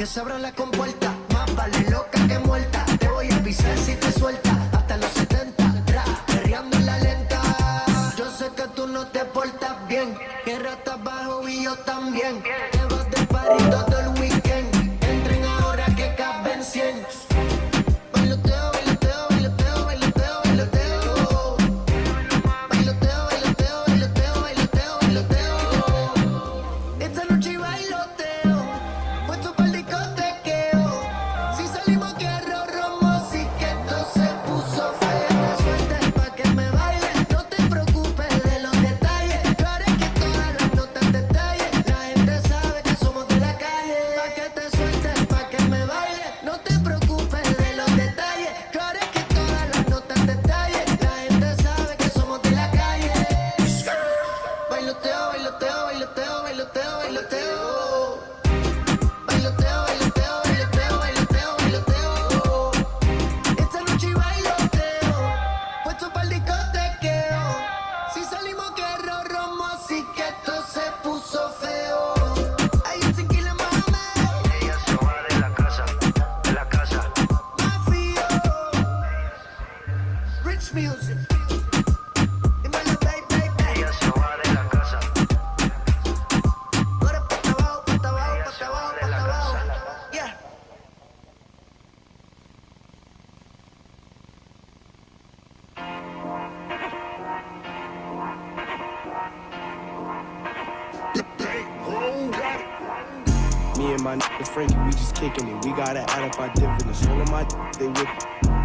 que se abra la compuerta. Más vale loca que muerta. Te voy a pisar si te suelta. Hasta los 70, perreando en la lenta. Yo sé que tú no te portas bien. Que ratas bajo y yo también. Te vas de party todo el weekend. Entren ahora que caben 100. Bailoteo, bailoteo, bailoteo, bailoteo, bailoteo. Bailoteo, bailoteo, bailoteo, bailoteo, bailoteo. Esta noche bailoteo. Puesto para el discotequeo. Si salimos quiero romo, sí que esto se puso feo. Suelta pa' que me baile. No te preocupes de los detalles. Yo haré que todas las notas detalles. La gente sabe que somos de la calle. Pa' que te sueltes, pa' que me baile. No te preocupes de los detalles. Yo haré que todas las notas detalles. La gente sabe que somos de la calle. Bailoteo, bailoteo, bailoteo, bailoteo, bailoteo. Bailoteo, bailoteo, bailoteo, bailoteo, bailoteo. Esta noche bailoteo. Puesto para el discotequeo. Si salimos quiero romo, así que esto se puso feo. Hay un tequila mame. Ella se va de la casa, de la casa. Mafio. Rich music. Dímelo, baby, baby. Ella se va de la casa. Ahora pata abajo, pata abajo, pata abajo, pata abajo. Yeah. Me and my nigga Frankie, we just kicking it. We gotta add up our dividends. All of my they whip,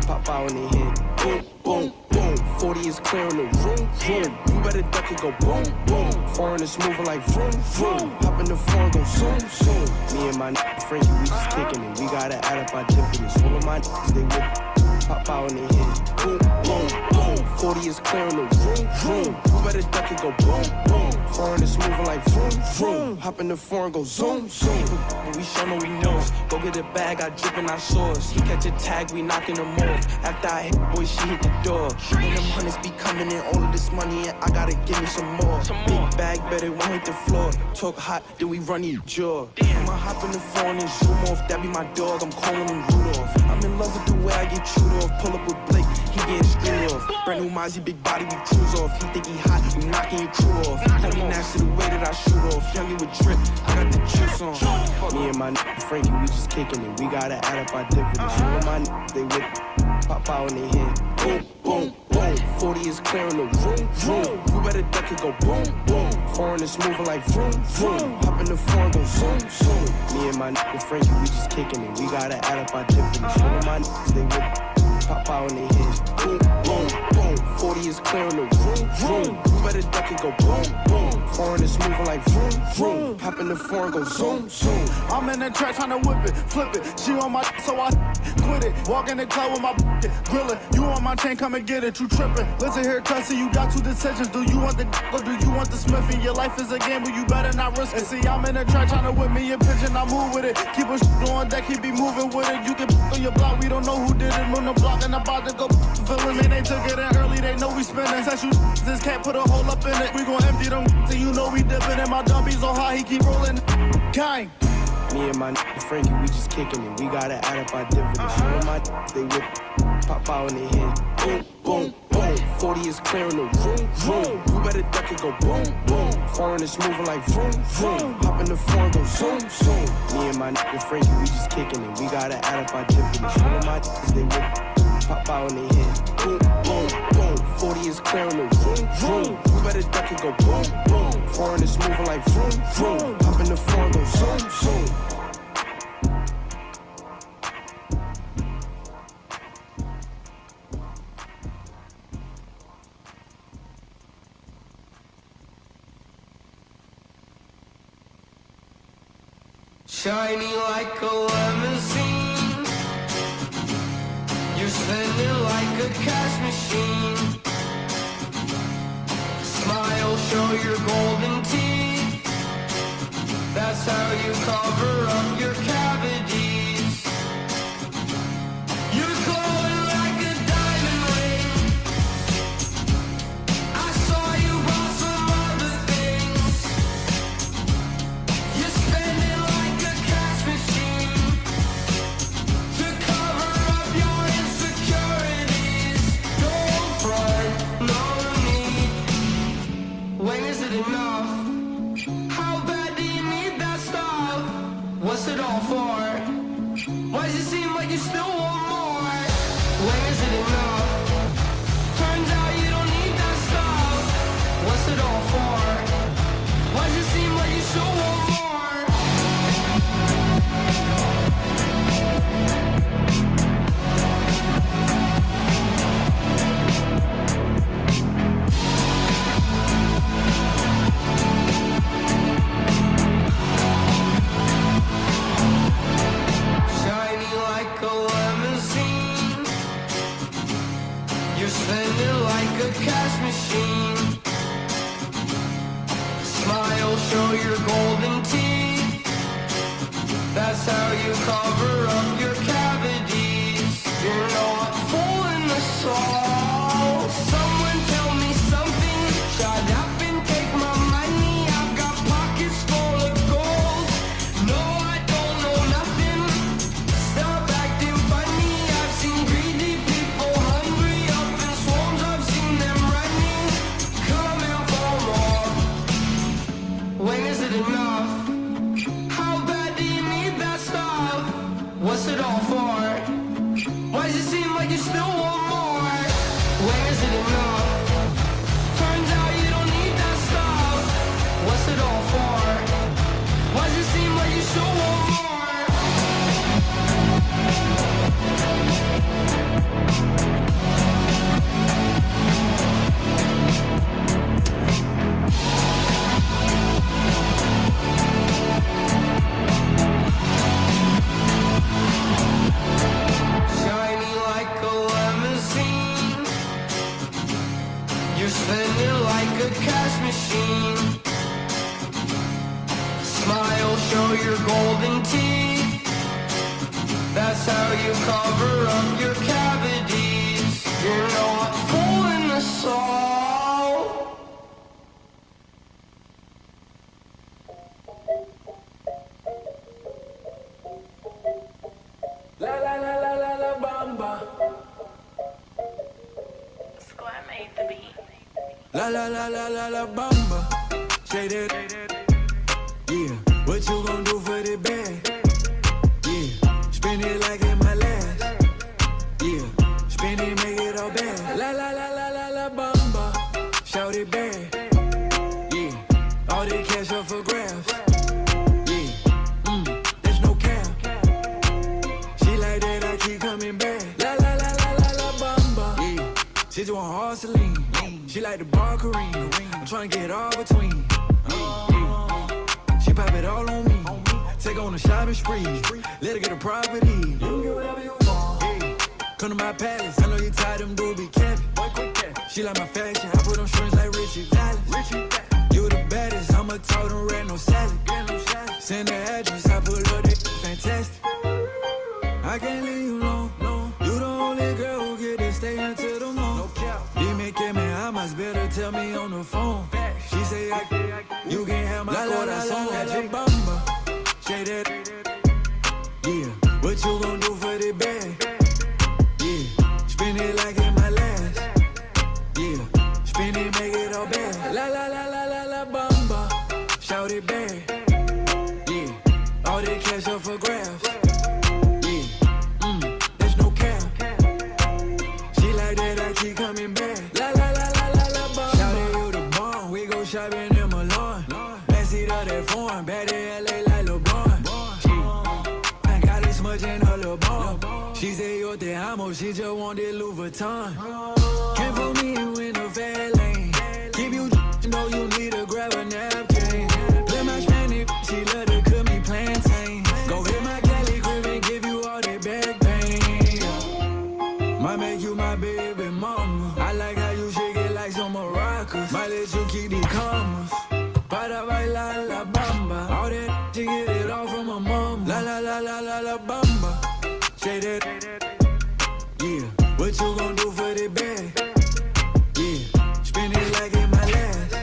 pop out in their head. Boom, boom, boom. 40 is clearing the room, room. You better duck it, go boom, boom. Foreign is moving like vroom, vroom. Hop in the foreign, go zoom, zoom. Me and my nigga Frankie, we just kicking it. We gotta add up our dividends. All of my they whip, pop out in their head. Boom, boom, boom. 40 is clearing the room, room. You better duck it, go boom, boom. Foreign is moving like vroom, vroom. Hop in the foreign, go zoom, zoom. We show no we knows. Go get a bag, I drip in our sauce. He catch a tag, we knocking them off. After I hit boy, she hit the door. And them hundreds be coming in, all of this money, and I gotta give me some more. Big bag, better won't hit the floor. Talk hot, then we run your jaw. I'ma hop in the phone and zoom off. That be my dog, I'm calling him Rudolph. I'm in love with the way I get chewed off. Pull up with Blake, he getting screwed off. Brand new Mozzie, big body, we cruise off. He think he hot, we knocking your crew off. Honey nasty the way that I shoot off. Youngin' with drip, I got the juice on. Me and my nigga Frankie, we just kicking it. We gotta add up our dividends. All of my niggas, they whip, pop out in their head. Boom, boom, boom. 40 is clearing the room, room. You better duck it, go boom, boom. Foreign is moving like vroom, vroom. Hop in the foreign, go zoom, zoom. Me and my nigga Frankie, we just kicking it. We gotta add up our dividends. All of my niggas, they whip, pop out in their head. Boom, boom, boom. 40 is clearing the room, room. You better duck it, go boom, boom. Foreign is moving like vroom, vroom. Hop in the foreign, go zoom, zoom. I'm in the track trying to whip it, flip it. She on my so I quit it. Walk in the club with my grillin'. You on my chain, come and get it. You trippin'. Listen here, cussy, you got two decisions. Do you want the or do you want the Smithy? Your life is a gamble, you better not risk it. See, I'm in the track trying to whip me a pigeon. I move with it. Keep a on deck, he be moving with it. You can on your block, we don't know who did it. On the block and about to go feelin'. Man, they took it in early, they know we spinning. Since you this can't put a hole up in it. We gon' empty them, so you know we dippin'. And my dummies on high, he keep rollin'. Gang. Me and my nigga Frankie, we just kicking it. We gotta add up our dividends. All of my they whip, pop out in their head. Boom, boom, boom. 40 is clearing the room, room. You better duck it, go boom, boom. Foreign is moving like vroom, vroom. Hop in the foreign, go zoom, zoom. Me and my nigga Frankie, we just kicking it. We gotta add up our dividends. All of my they whip, pop out in their head. Boom, boom, boom. 40 is clearing the room, room. You better duck it, go boom, boom. Foreign is moving like vroom, vroom. Hop in the foreign, go zoom, zoom. Shiny like a limousine, you're spinning like a cash machine. Smile, show your golden teeth, that's how you cover up your cavities. You're glowing like a diamond ring, I saw you bought some other things. You're spinning like a cash machine, is it enough? How bad do you need that stuff? What's it all for? Why does it seem like you still want more? When is it enough? Turns out you don't need that stuff. What's it all for? Why does it seem like you still want more? Shiny like a limousine. You're spending like a cash machine. Smile, show your golden teeth. That's how you cover up your cavities. You're not fooling us all. Someone tell me something. Shut up and take my money. I've got pockets full of gold. No, I don't know nothing. Stop acting funny. I've seen greedy people hungry up in swarms. I've seen them running, coming for more. When is it enough? How bad do you need that stuff? What's it all for? Why does it seem like you still want more? When is it enough? Turns out you don't need that stuff. What's it all for? Why does it seem like you still want more? Shiny like a limousine. You're spending like a cash machine. Smile, show your golden teeth. That's how you cover up your cavities. You're not fooling us all. La la la la la la bamba. Squad made the beat. La la la la la la bamba. Say that. Yeah. What you gon' do for the bag? Yeah. Spend it like in my last. Yeah. Spend it, make it all bad. La la la la la la bamba. Shout it back. Yeah. All the cash up for grabs. Yeah. There's no cap. She like that, I keep coming back. La la la la la la bamba. Yeah. She just want hard Celine. She like the bar Kareem. I'm tryna get all between. She pop it all on me. Take on a shopping spree. Let her get a property. You can get whatever you want. Yeah. Come to my palace. I know you tired them dudes be capping. She like my fashion. I put on strings like Richie Valens. You the baddest. I'ma talk them red, no salad. Send the address. I pull up that fantastic. I can't leave you alone. You the only girl who get to stay until the morning. Dime que me amas, better tell me on the phone. She say you can have my corazón. La bamba, say that. Yeah, what you gon' do for the bag? Yeah, spend it like in my last. Yeah, spend it, make it all bad. La la la la la la bamba, shout it back. Yeah, all that cash up for grabs. There's no cap. She like that, I keep coming back. La la la la la la bamba. Shout it, you the bomb. We go shopping in Milan. Backseat of that foreign, bad in LA like LeBron. I got this much in her little bomb. She say yo te amo, she just want that Louis Vuitton. Can't for me in the fair lane. Keep you know you need to grab a napkin. Play my Spanish, she love to cook me plantain. Go hit my Cali crib and give you all that back pain. Might make you my baby mama. I like how you shake it like some maracas. Might let you keep these commas. Para bailar la bamba. All that she get it all from her mama. La la la la la la bamba. Say that. Yeah, what you gon' do for the bag? Yeah, spend it like in my last.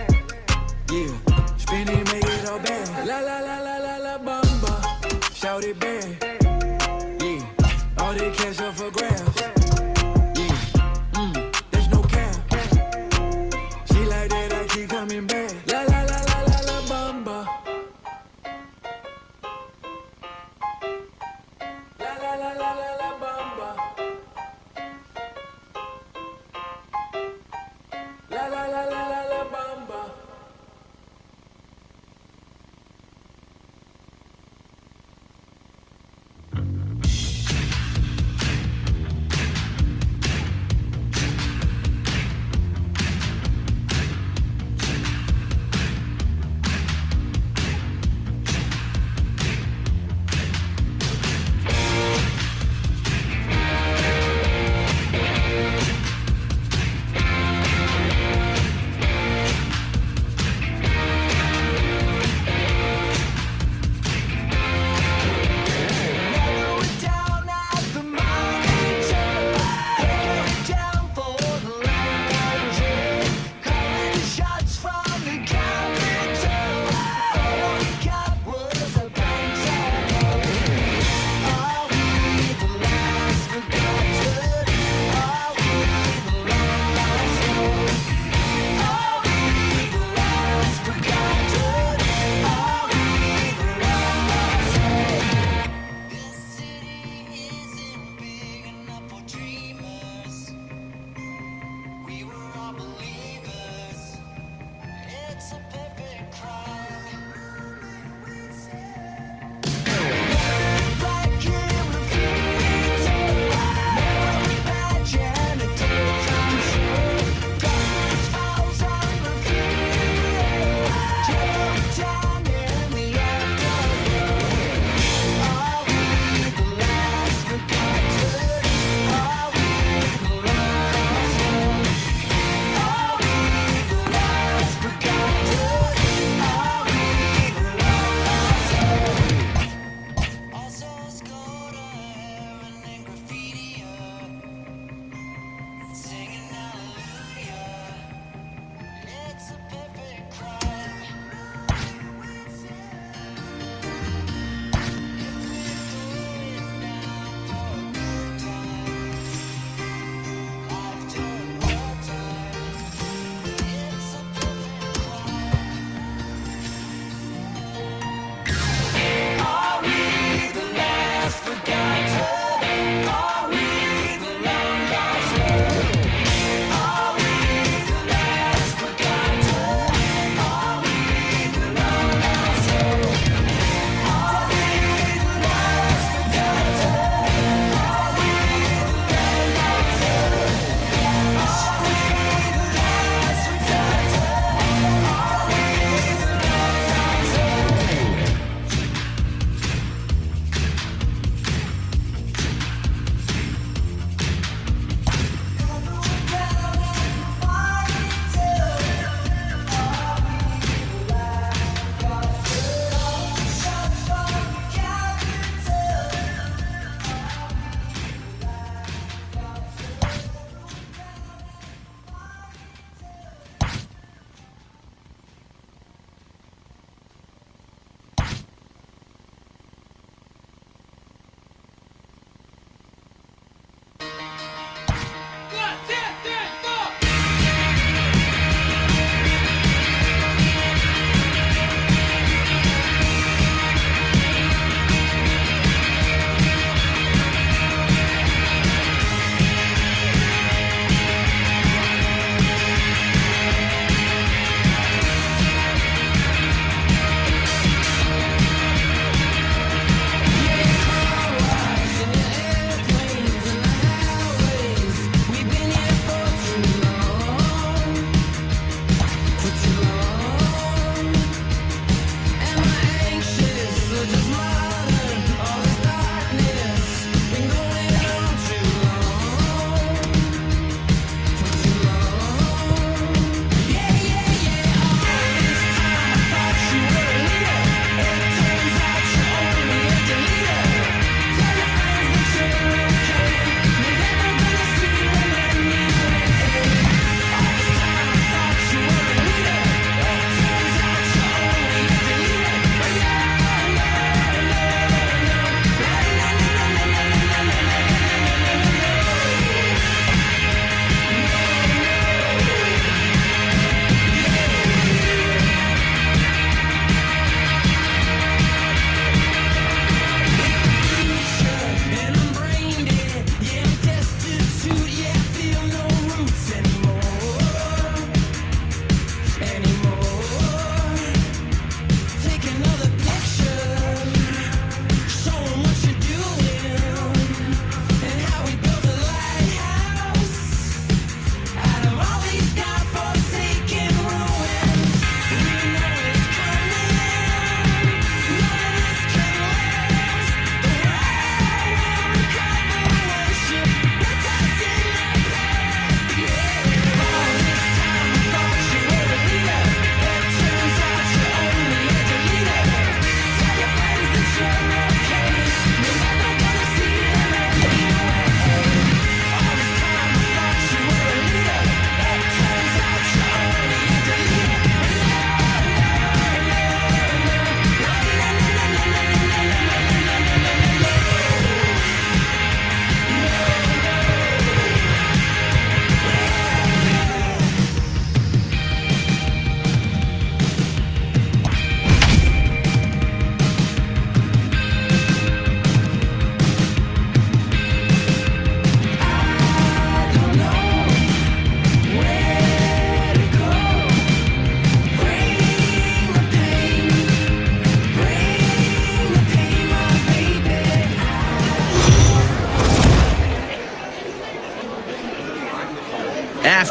Yeah, spend it, make it all bad. La la la la la la bamba. Shout it back. Yeah, all that cash up for grabs. Yeah, there's no cap. She like that, I keep coming back. La la.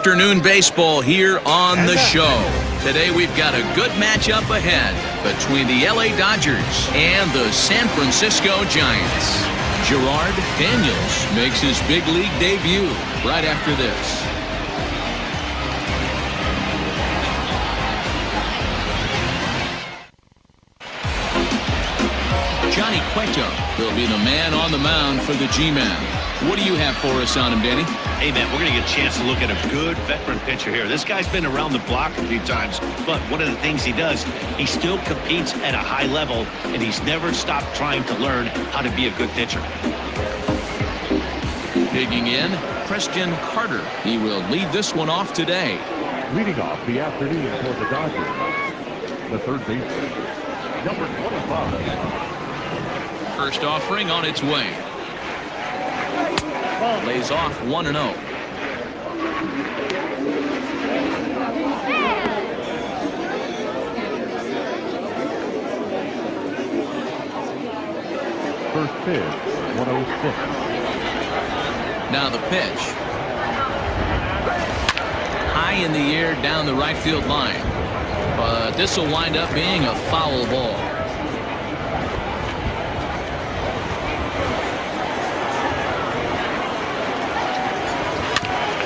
Afternoon baseball here on the show. Today we've got a good matchup ahead between the LA Dodgers and the San Francisco Giants. Gerard Daniels makes his big league debut right after this. Johnny Cueto will be the man on the mound for the G-Men. What do you have for us on him, Danny? Hey, man, we're going to get a chance to look at a good veteran pitcher here. This guy's been around the block a few times, but one of the things he does, he still competes at a high level, and he's never stopped trying to learn how to be a good pitcher. Digging in, Preston Carter. He will lead this one off today. Leading off the afternoon for the Dodgers, the third baseman, number 25. First offering on its way. Lays off 1-0. First pitch, 106. Now the pitch. High in the air down the right field line. But this will wind up being a foul ball.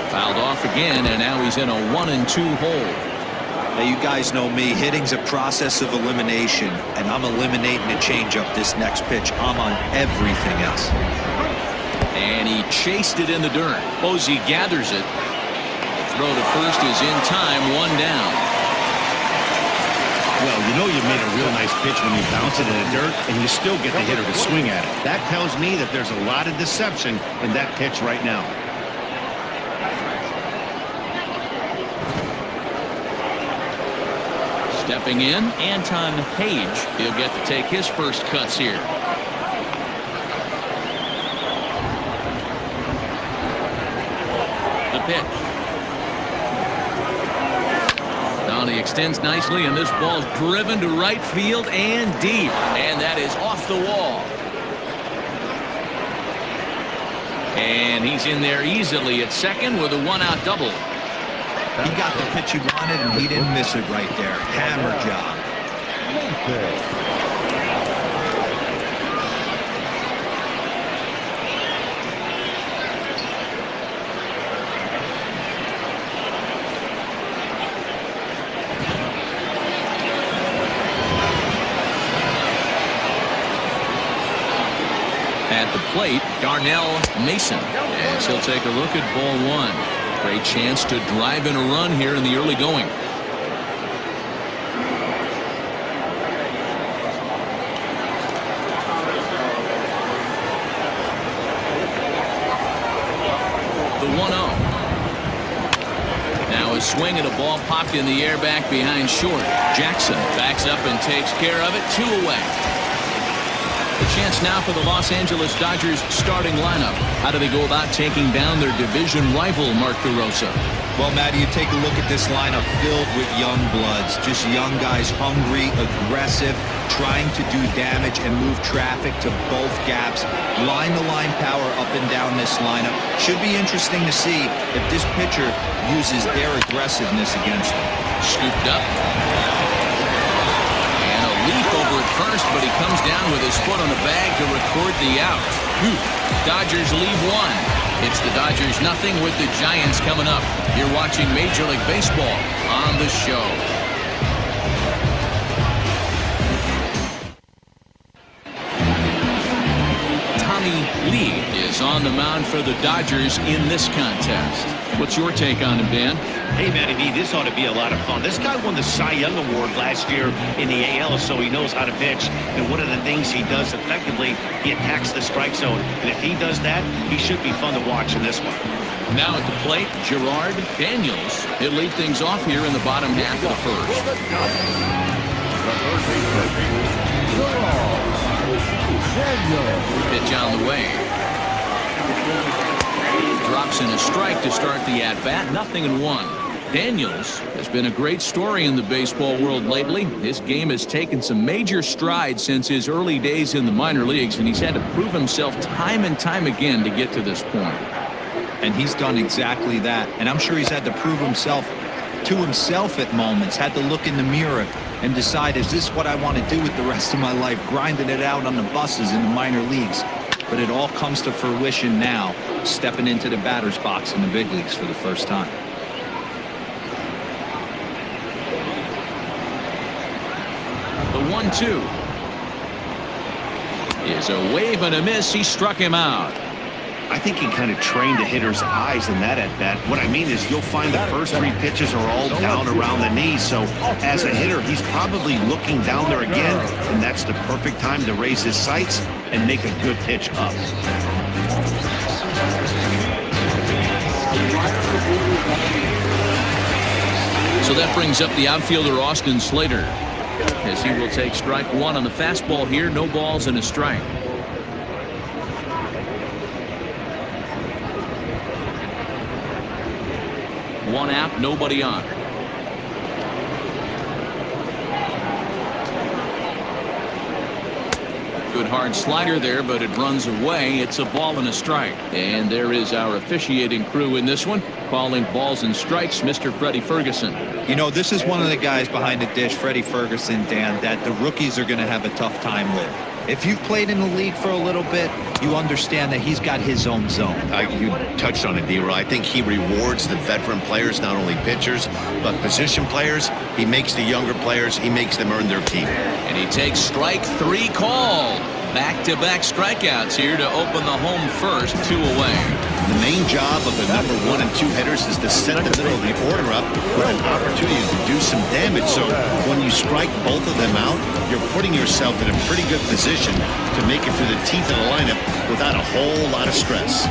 Fouled off again, and now he's in a 1-2 hole. Now, you guys know me. Hitting's a process of elimination, and I'm eliminating a changeup this next pitch. I'm on everything else. And he chased it in the dirt. Posey gathers it. Throw to first is in time, one down. Well, you know you made a real nice pitch when you bounce it in the dirt, and you still get the hitter to swing at it. That tells me that there's a lot of deception in that pitch right now. Stepping in, Anton Page. He'll get to take his first cuts here. The pitch. Now he extends nicely, and this ball's driven to right field and deep. And that is off the wall. And he's in there easily at second with a one-out double. He got the pitch he wanted, and he didn't miss it right there. Hammer job. At the plate, Darnell Mason, as he'll take a look at ball one. Great chance to drive in a run here in the early going. The 1-0. Now a swing at a ball popped in the air back behind short. Jackson backs up and takes care of it. 2 away. The chance now for the Los Angeles Dodgers starting lineup. How do they go about taking down their division rival, Mark DeRosa? Well, Matty, you take a look at this lineup filled with young bloods. Just young guys, hungry, aggressive, trying to do damage and move traffic to both gaps. Line-to-line power up and down this lineup. Should be interesting to see if this pitcher uses their aggressiveness against them. Scooped up. Leap over at first, but he comes down with his foot on the bag to record the out. Dodgers leave one. It's the Dodgers nothing with the Giants coming up. You're watching Major League Baseball on the show. Tommy Lee is on the mound for the Dodgers in this contest. What's your take on him, Dan? Hey, Matty V, this ought to be a lot of fun. This guy won the Cy Young Award last year in the AL, so he knows how to pitch. And one of the things he does effectively, he attacks the strike zone. And if he does that, he should be fun to watch in this one. Now at the plate, Gerard Daniels. He'll lead things off here in the bottom half of the first. Pitch on the way. Drops in a strike to start the at-bat. 0-1. Daniels has been a great story in the baseball world lately. His game has taken some major strides since his early days in the minor leagues, and he's had to prove himself time and time again to get to this point. And he's done exactly that. And I'm sure he's had to prove himself to himself at moments, had to look in the mirror and decide, is this what I want to do with the rest of my life, grinding it out on the buses in the minor leagues? But it all comes to fruition now, stepping into the batter's box in the big leagues for the first time. The 1-2 is a wave and a miss. He struck him out. I think he kind of trained the hitter's eyes in that at bat. What I mean is you'll find the first 3 pitches are all down around the knee. So as a hitter, he's probably looking down there again, and that's the perfect time to raise his sights and make a good pitch up. So that brings up the outfielder Austin Slater, as he will take strike 1 on the fastball here. No balls and a strike. One out, nobody on. Good hard slider there, but it runs away. It's a ball and a strike. And there is our officiating crew in this one, calling balls and strikes, Mr. Freddie Ferguson. You know, this is one of the guys behind the dish, Freddie Ferguson, Dan, that the rookies are going to have a tough time with. If you've played in the league for a little bit, you understand that he's got his own zone. You touched on it, D-Roy. I think he rewards the veteran players, not only pitchers, but position players. He makes the younger players, he makes them earn their keep. And he takes strike 3 called. Back-to-back strikeouts here to open the home first, 2 away. The main job of the number 1 and 2 hitters is to set the middle of the order up with an opportunity to do some damage. So when you strike both of them out, you're putting yourself in a pretty good position to make it through the teeth of the lineup without a whole lot of stress.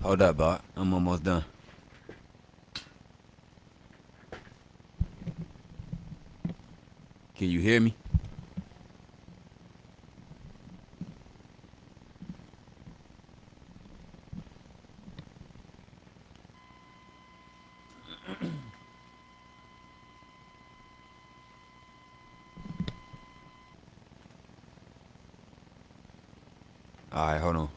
Hold up, Bart. I'm almost done. Can you hear me? All right, hold on.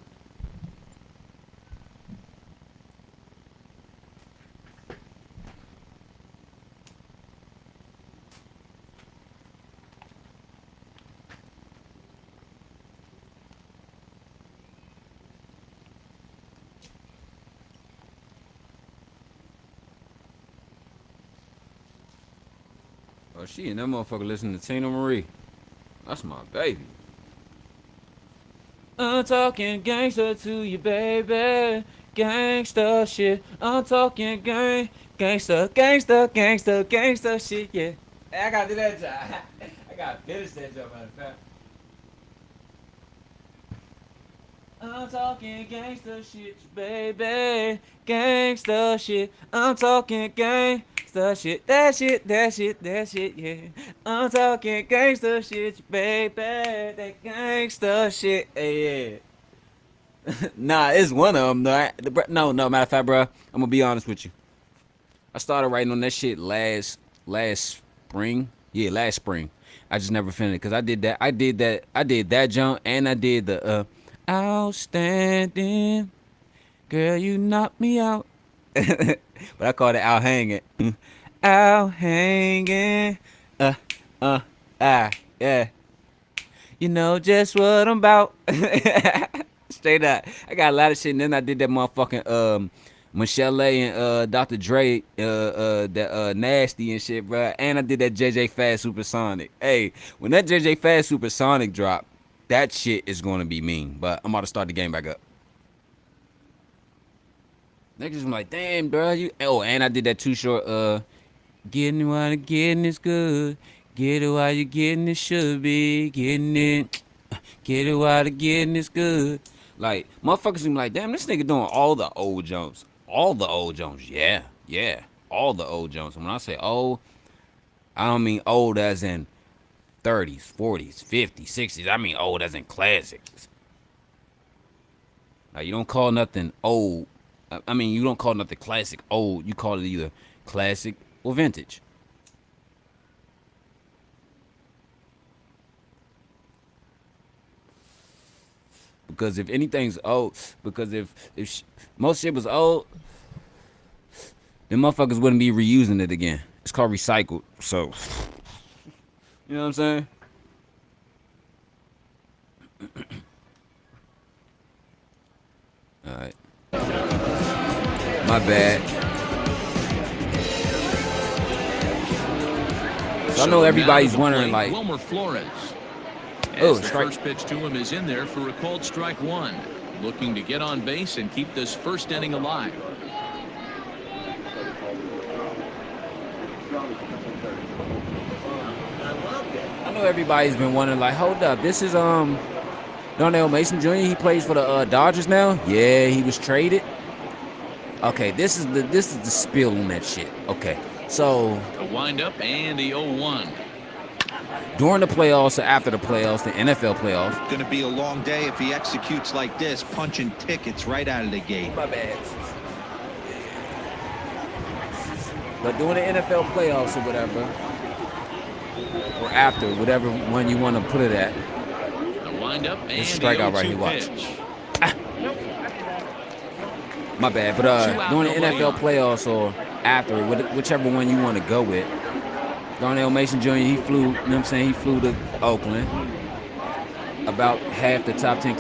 Oh, she and that motherfucker listening to Tina Marie. That's my baby. I'm talking gangster to you, baby. Gangsta shit. I'm talking gangsta shit, yeah. Hey, I gotta do that job. I gotta finish that job, matter of fact. I'm talking gangsta shit, baby. Gangsta shit. I'm talking gangsta gangsta shit, that shit, that shit, that shit, yeah. I'm talking gangsta shit, baby, that gangsta shit, yeah. Nah, it's one of them. No, matter of fact, bro, I'm gonna be honest with you. I started writing on that shit last spring. Yeah, last spring. I just never finished it because I did that jump, and I did the outstanding. Girl, you knocked me out. But I called it out hanging. Out hanging. Yeah. You know just what I'm about. Straight up. I got a lot of shit, and then I did that motherfucking Michelle and Dr. Dre that nasty and shit, bro. And I did that JJ Fast Supersonic. Hey, when that JJ Fast Supersonic drop, that shit is gonna be mean. But I'm about to start the game back up. Niggas I'm like, damn, bro, you. Oh, and I did that Too Short. Getting while getting is good. Get it while you getting it should be. Getting it. Get it while the getting is good. Like, motherfuckers be like, damn, this nigga doing all the old jumps. All the old jumps. Yeah. All the old jumps. When I say old, I don't mean old as in 30s, 40s, 50s, 60s. I mean old as in classics. Now, you don't call nothing old. I mean, you don't call nothing classic old. You call it either classic or vintage. Because if anything's old, because if most shit was old, then motherfuckers wouldn't be reusing it again. It's called recycled. So, you know what I'm saying? All right. My bad. So I know everybody's wondering, like, Wilmer Flores. Oh, the first pitch to him is in there for a called strike one. Looking to get on base and keep this first inning alive. I know everybody's been wondering, like, hold up, this is Darnell Mason Jr. He plays for the Dodgers now. Yeah, he was traded. Okay, this is the spill on that shit. Okay, so A windup and the 0-1. During the playoffs or after the playoffs, the NFL playoffs. Going to be a long day if he executes like this, punching tickets right out of the gate. My bad. But during the NFL playoffs or whatever, or after, whatever one you want to put it at. The windup and this strikeout right here, watch. My bad, but during the NFL playoffs or after, whichever one you want to go with, Darnell Mason Jr., he flew, you know what I'm saying, he flew to Oakland. About half the top 10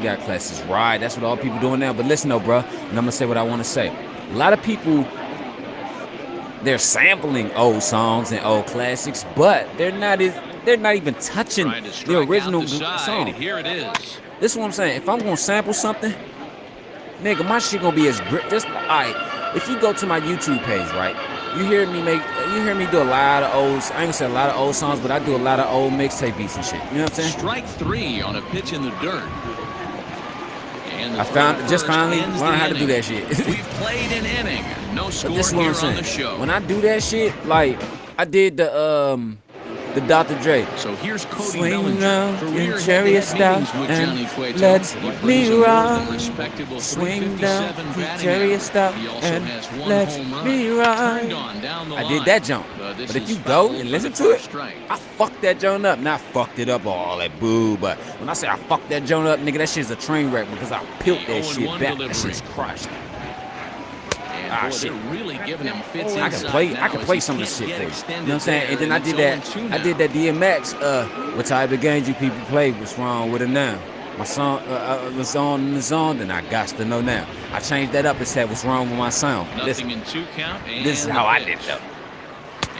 got classes. Right, that's what all people doing now. But listen though, bro, and I'm going to say what I want to say. A lot of people, they're sampling old songs and old classics, but they're not even touching the original song. Here it is. This is what I'm saying. If I'm going to sample something, nigga, my shit going to be as grip. Just, all right, if you go to my YouTube page, right, you hear me do a lot of old, I ain't gonna say a lot of old songs, but I do a lot of old mixtape beats and shit. You know what I'm saying? Strike three on a pitch in the dirt. And I finally learned how to do that shit. We've played an inning. No score this is what here I'm saying. On the show. When I do that shit, like I did the Dr. Dre. So here's Cody Swing Bellinger. down in chariot style and let's me ride. Swing down in chariot style and let's me ride. I did that jump. But if you go and listen to it, I fucked that joint up. Not fucked it up or all that boo, but when I say I fucked that joint up, nigga, that shit's a train wreck because I peeled that shit back. That shit's crushed. Boy, shit. Really giving him fits I can play some of the shit for you. You know what I'm saying? And then I did that DMX, what type of games you people play, what's wrong with it now? My song was on the zone, then I got to know now. I changed that up and said, what's wrong with my sound? Nothing in 2 count. This is how I did it.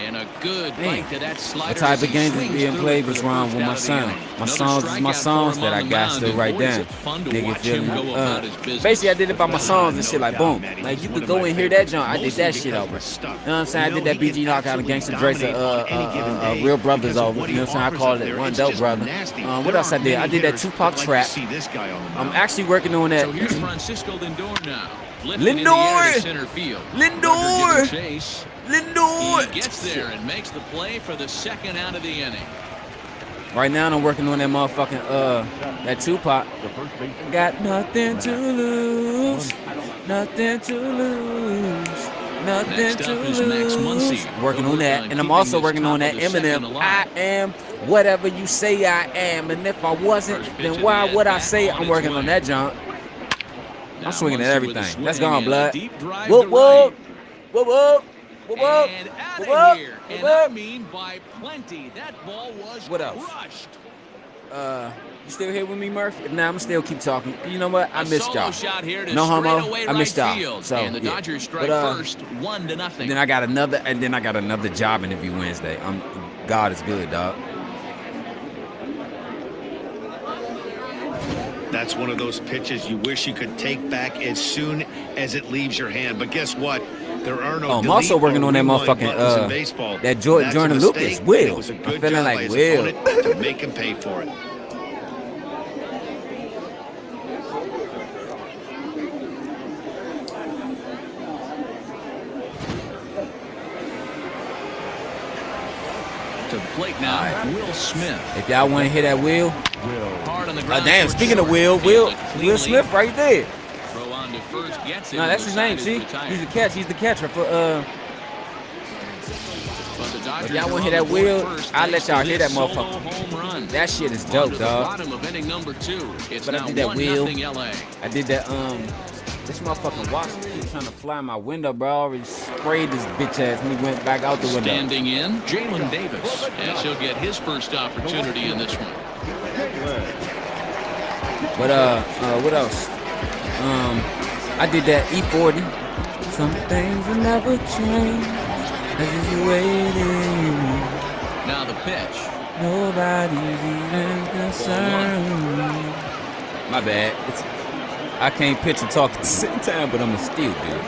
And a good bite to that slider. What type of games is being played? What's wrong with my sound? My songs is my songs that I got to write down. Nigga feel me? Basically, I did it by my songs and shit. Like boom, like you could go and hear that joint. I did that shit over. You know what I'm saying? I did that BG knockout against the Drake's Real Brothers over. You know what I'm saying? I called it One Dope Brother. What else I did? I did that Tupac trap. I'm actually working on that. So here's Francisco Lindor now. Lifted in the air to center field. Lindor! Chase. Lindor! He gets there and makes the play for the second out of the inning. Right now, I'm working on that motherfucking, that Tupac. Got nothing to lose. Nothing to lose. Nothing Next to up is Max lose. Muncy. Working on that. And I'm also working on that Eminem. I am whatever you say I am. And if I wasn't, then why would I say I'm working on that, John? I'm swinging at everything. Let's go on, blood. Whoop, whoop. Whoop, whoop. Whoop, whoop. And out Whoop, of whoop. here. Whoop, And I whoop. mean by plenty. That ball was What else? crushed. You still here with me, Murph? Nah, I'm still keep talking. You know what? I missed y'all. Shot here to No homo. straightaway I missed right y'all. field. So and the yeah. Dodgers strike But, first, 1-0. Then I got another job interview Wednesday. God is good, dog. That's one of those pitches you wish you could take back as soon as it leaves your hand. But guess what? There are no I'm also delete working or on that rewind motherfucking buttons in baseball. that That's a Jordan mistake, Lucas. and Will. it was a I'm good feeling job like by his Will. opponent to make him pay for it. To the plate now, Will Smith. If y'all want to hear that Will, Hard on the ground. damn. Speaking of Will Smith right there. Throw on to first, gets it. No, that's The his name. side See, is retired. he's the catch. He's the catcher for But the Dodgers If y'all are want on to hear that the board Will, first I'll thanks let y'all to hear this that solo motherfucker. home run. That shit is On dope, to the dog. bottom of inning number 2. It's But I now did that 1-0 LA. I did that. This motherfucking wasp keep trying to fly in my window, bro. I already sprayed this bitch ass and he went back out the window. Standing in, Jalen Davis, as he'll get his first opportunity in this one. But what else? I did that E40. Some things will never change. I just waiting. Now the pitch. Nobody's even concerned. My bad. I can't pitch and talk at the same time, but I'm gonna still do it.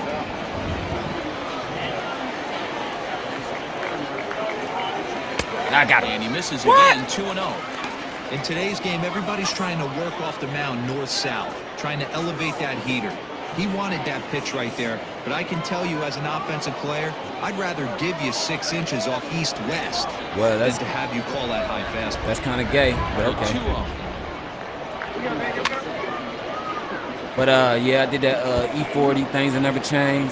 I got it. And he misses again, 2-0. In today's game, everybody's trying to work off the mound north-south, trying to elevate that heater. He wanted that pitch right there, but I can tell you as an offensive player, I'd rather give you 6 inches off east-west Well, than to have you call that high fastball. That's kind of gay, but okay. 2-0. But yeah, I did that E40. Things will never change.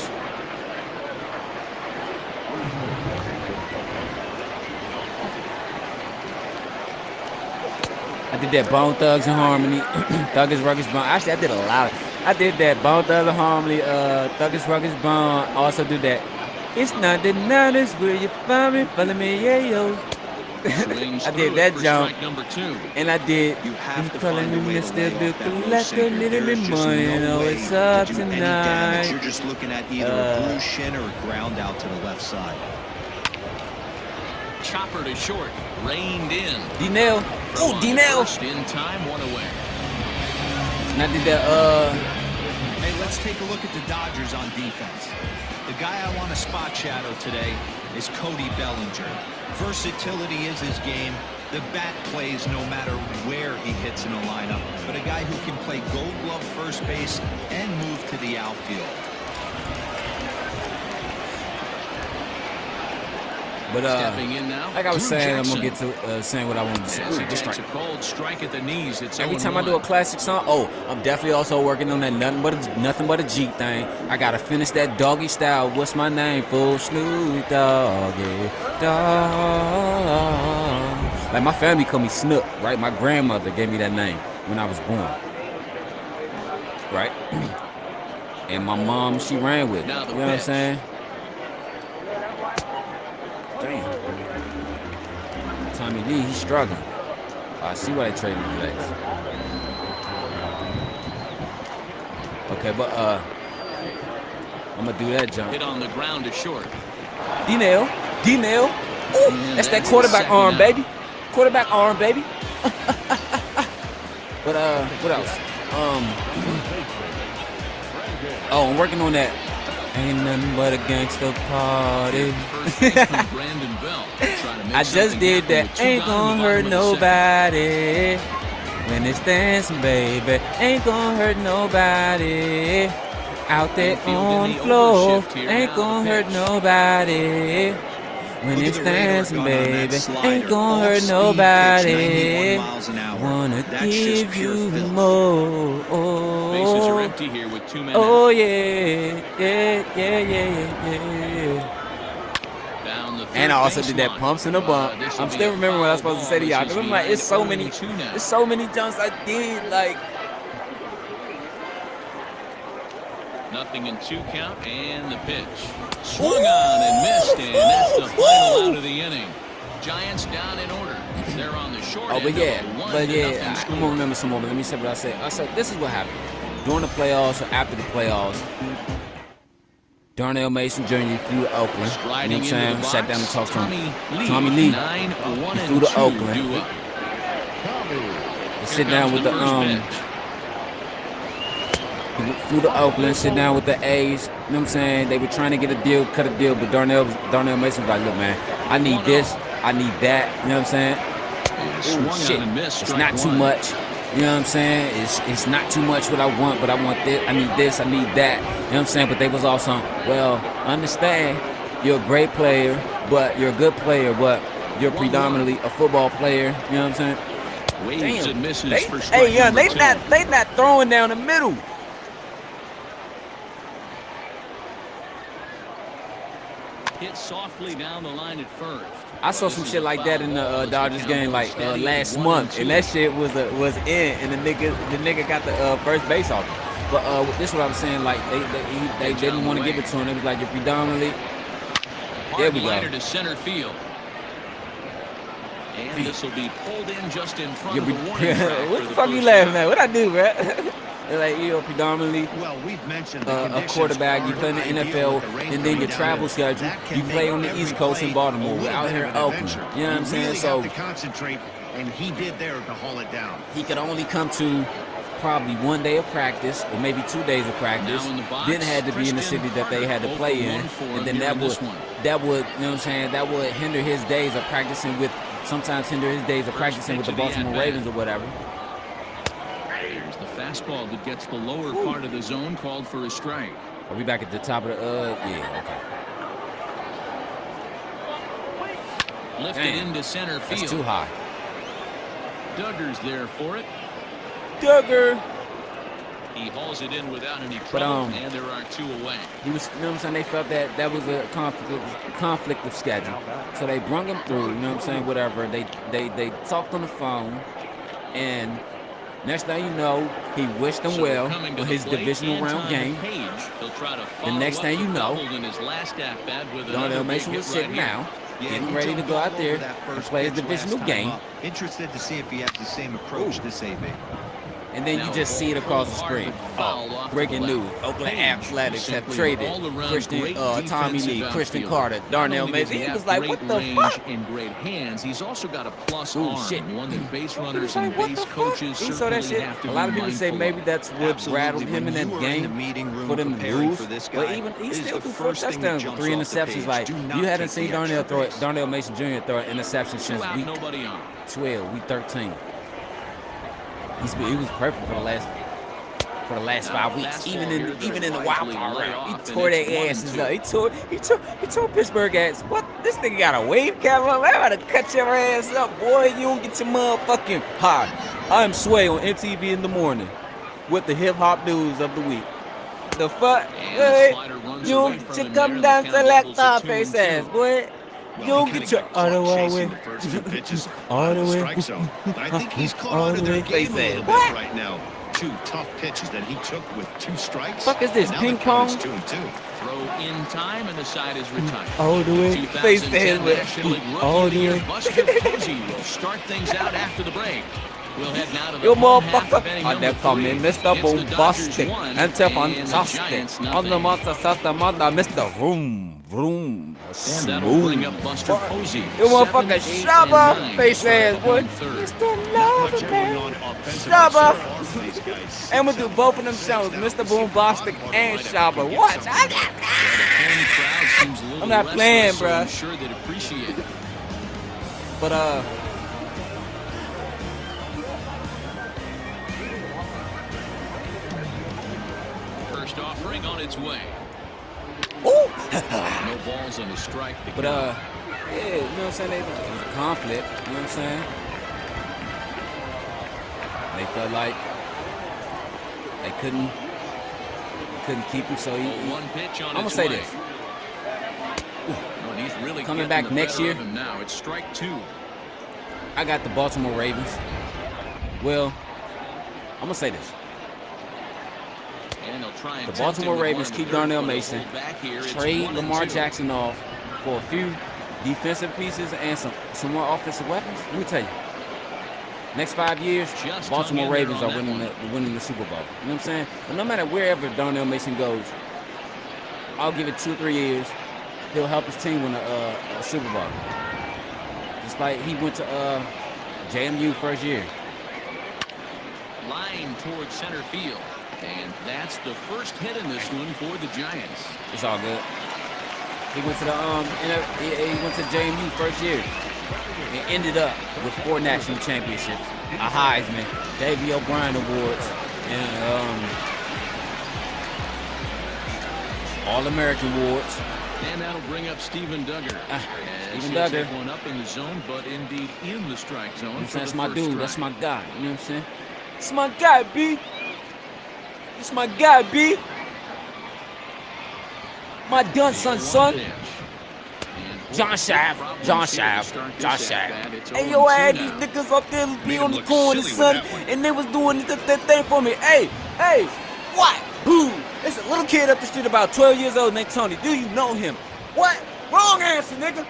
I did that Bone Thugs and Harmony, Thuggish Rugged Bone. Actually, I did a lot. I did that Bone Thugs and Harmony, Thuggish Rugged Bone. Also do that. It's not the 90s where you find me, follow me, yeah, yo. I did that jump, and I did. You have to calling find a me way to Mr. lay off Bill that loose Collector, sinker. little bit There's just money, no know way it's to up do any tonight. damage. You're just looking at either a blue shin or a ground out to the left side. Chopper to short, reined in. Darnell. Oh, Darnell. First in time, 1 away. And I did that, Hey, let's take a look at the Dodgers on defense. The guy I want to spot shadow today is Cody Bellinger. Versatility is his game. The bat plays no matter where he hits in a lineup, but a guy who can play Gold Glove first base and move to the outfield. but Stepping in now, like I was Drew saying, Jackson. I'm gonna get to saying what I wanted to say. As he Ooh, this takes strike. a cold strike at the knees. It's Every 0-1. time I do a classic song, I'm definitely also working on that nothing but a Jeep thing. I gotta finish that doggy style. What's my name? Full Snoop Doggy Dog. Like my family call me Snoop, right? My grandmother gave me that name when I was born, right? And my mom, she ran with it. Now the You know what I'm pitch. saying? Damn. Tommy Lee, he's struggling. I see why they traded his legs. Okay, but I'm gonna do that jump. Hit on the ground to short. Darnell. Ooh, that's that that's quarterback second arm, out. baby. Quarterback arm, baby. But what else? I'm working on that. Ain't nothing but a gangster party. First baseman Brandon Bell trying to make I just something did happen that. with 2 Ain't down in gonna the hurt bottom of the second. nobody when it's dancing, baby. Ain't gonna hurt nobody. Out there Infield in on the the floor, overshift here. ain't Now gonna the hurt pitch. nobody. When Look at it's the radar dancing, gun on that baby, slider. ain't gonna hurt Off-speed pitch, 91 nobody. miles an hour. Wanna That's give just pure you filth. more. Bases are empty here with 2 men Oh out. yeah, yeah. Down the third And I also did that baseline. pumps and a bump. This'll I'm be still a remembering what I was foul supposed to say to ball. y'all, This because is I'm like, behind it's so many, 0-2 now. there's so many jumps I did. Like, Nothing in 2 count, and the pitch. Swung on and missed, and that's the final out of the inning. Giants down in order. They're on the short end of a 1-0 I'm score. gonna remember some more. But let me say what I said. I said this is what happened during the playoffs or after the playoffs. Darnell Mason Jr. flew to Oakland. You know what Striding I'm into saying? the Sat box, down and talked to him. Tommy Tommy Lee. 9-1 He and flew to 2 Oakland. due up. Sit down with the first pitch. flew to Oakland, sit down with the A's. You know what I'm saying? They were trying to get a deal, cut a deal, but Darnell Mason was like, look, man, I need this, I need that. You know what I'm saying? Swung Ooh, on shit. and missed, It's strike not too one. much. You know what I'm saying? It's not too much what I want, but I want this, I need this, I need that. You know what I'm saying? But they was also, well, understand, you're a great player, but you're a good player, but you're predominantly a football player. You know what I'm saying? Waves and misses They, for strike hey, yeah, number they 2. not throwing down the middle. Hit softly down the line at first. I saw some shit like that in the Dodgers game like last month, and that shit was in, and the nigga got the first base off. But this is what I'm saying. Like they didn't want to give it to him. It was like you're predominantly. There we go. Liner to center field. And this will be pulled in just in front of the warning track. What for the fuck you first laughing out. at? What I do, bro? Like you're predominantly Well, we've mentioned a quarterback. You play in the NFL, and then your travel schedule. You play on the East Coast in Baltimore. We're out here in Oakland. You know what I'm saying? So to concentrate, and he did there to haul it down. he could only come to probably 1 day of practice or maybe 2 days of practice. Now in the box, Then had to be in the city that they had to play in, and then that would, you know what I'm saying, that would hinder his days of practicing with, sometimes hinder his days of practicing with the Baltimore Ravens or whatever. Here's the fastball that gets the lower part of the zone, called for a strike. Are we back at the top of the, yeah, okay. Lifted into center field. That's too high. Duggar's there for it. Duggar. He hauls it in without any trouble, But, and there are 2 away. He was, you know what I'm saying, they felt that was a conflict of schedule. So they brung him through, you know what I'm saying, whatever. They talked on the phone, and next thing you know, he wished them well on his divisional round game. The next thing you know, Darnell Mason was sitting down, getting ready to go out there and play his divisional game. Interested to see if he has the same approach this AB. And then you just see it across the screen. Oh, breaking news. Oakland Athletics have traded Christian, Tommy Lee, Christian Carter, Darnell Mason. He was like, what the fuck? In great hands. He's also got a plus Ooh, arm, shit. one that base He runners was and like, what base the fuck? coaches He saw that certainly shit. have to A lot of be people say mindful maybe that's what Absolutely. rattled him in When that you are in the game meeting room for them to preparing lose. for this But guy, even he it is still the threw 4 first thing that touchdowns, jumps 3 off the interceptions. page. Like Do not you hadn't take seen the extra risk. Darnell Mason Jr. throw an interception 2 since out, week nobody on. 12, week 13. He was perfect for the last 5 weeks, even in the wild card round. He tore their asses up. He tore Pittsburgh ass. What? This nigga got a wave cap on. I'm about to cut your ass up, boy. You don't get your motherfucking hi. I'm Sway on MTV in the morning with the hip hop news of the week. The fuck? Hey, you don't get your come down selector face ass, boy. You don't get your auto away. All the way. I think he's caught All out the of way. their game a little bit What? right now. 2 tough pitches that he took with 2 strikes. Fuck is this, And now ping the count is pong? 2-2. Throw in time, and the side is retired. All the way. Face 2010 ass, National League Rookie all of the the Year, way. Buster Posey will start things out after the break. We'll head now to the You home half of motherfucker. inning I number never call me 3. Mr. It's the Dodgers Bombastic 1 and and the fantastic. Giants On the nothing. monster Sasta Manda, Mr. Vroom, Vroom. And that'll bring up Smooth. Buster Posey. You motherfucker 7, 8, shove and up, 9 face to start ass, the boy. home third. Mr. Not Lover, much man. going on offensively Shove so up. far for these guys. And we'll do both of them shows, Mr. Boombastic and Shabba. Watch. The home crowd seems a little I'm not restless, playing, so bruh. I'm sure they'd appreciate it. But First offering on its way. Ooh! No balls on the strike. But, yeah, you know what I'm saying? It was a conflict, you know what I'm saying? They felt like they couldn't keep him, so one pitch on I'm going to its say way. this. Well, he's really Coming getting back the next better year. of him now. It's strike 2. I got the Baltimore Ravens. Well, I'm going to say this. And they'll try and The tempt Baltimore him with Ravens one keep in the third, Darnell but they'll Mason, hold back here. It's trade 1-2. Lamar Jackson off for a few defensive pieces and some more offensive weapons. Let me tell you, next 5 years, Just Baltimore hung in there Ravens on are that winning the Super Bowl. You know what I'm saying? But no matter wherever Darnell Mason goes, I'll give it 2 or 3 years. He'll help his team win a Super Bowl. Just like he went to JMU first year. Line towards center field. And that's the first hit in this one for the Giants. It's all good. He went to he went to JMU first year and ended up with 4 national championships, a Heisman, Davey O'Brien Awards, and All-American Awards. And that'll bring up Steven Duggar. Steven Duggar. Take one up in the zone, but indeed in the strike zone. You know what I'm saying? That's for the my first dude. strike. That's my guy. You know what I'm saying? That's my guy, B. That's my guy, B. My done, son. John Shaft. Hey, yo, I had these niggas up there be on the corner, son, and they was doing that thing for me. Hey, what? Boo. It's a little kid up the street about 12 years old named Tony. Do you know him? What? Wrong answer, nigga.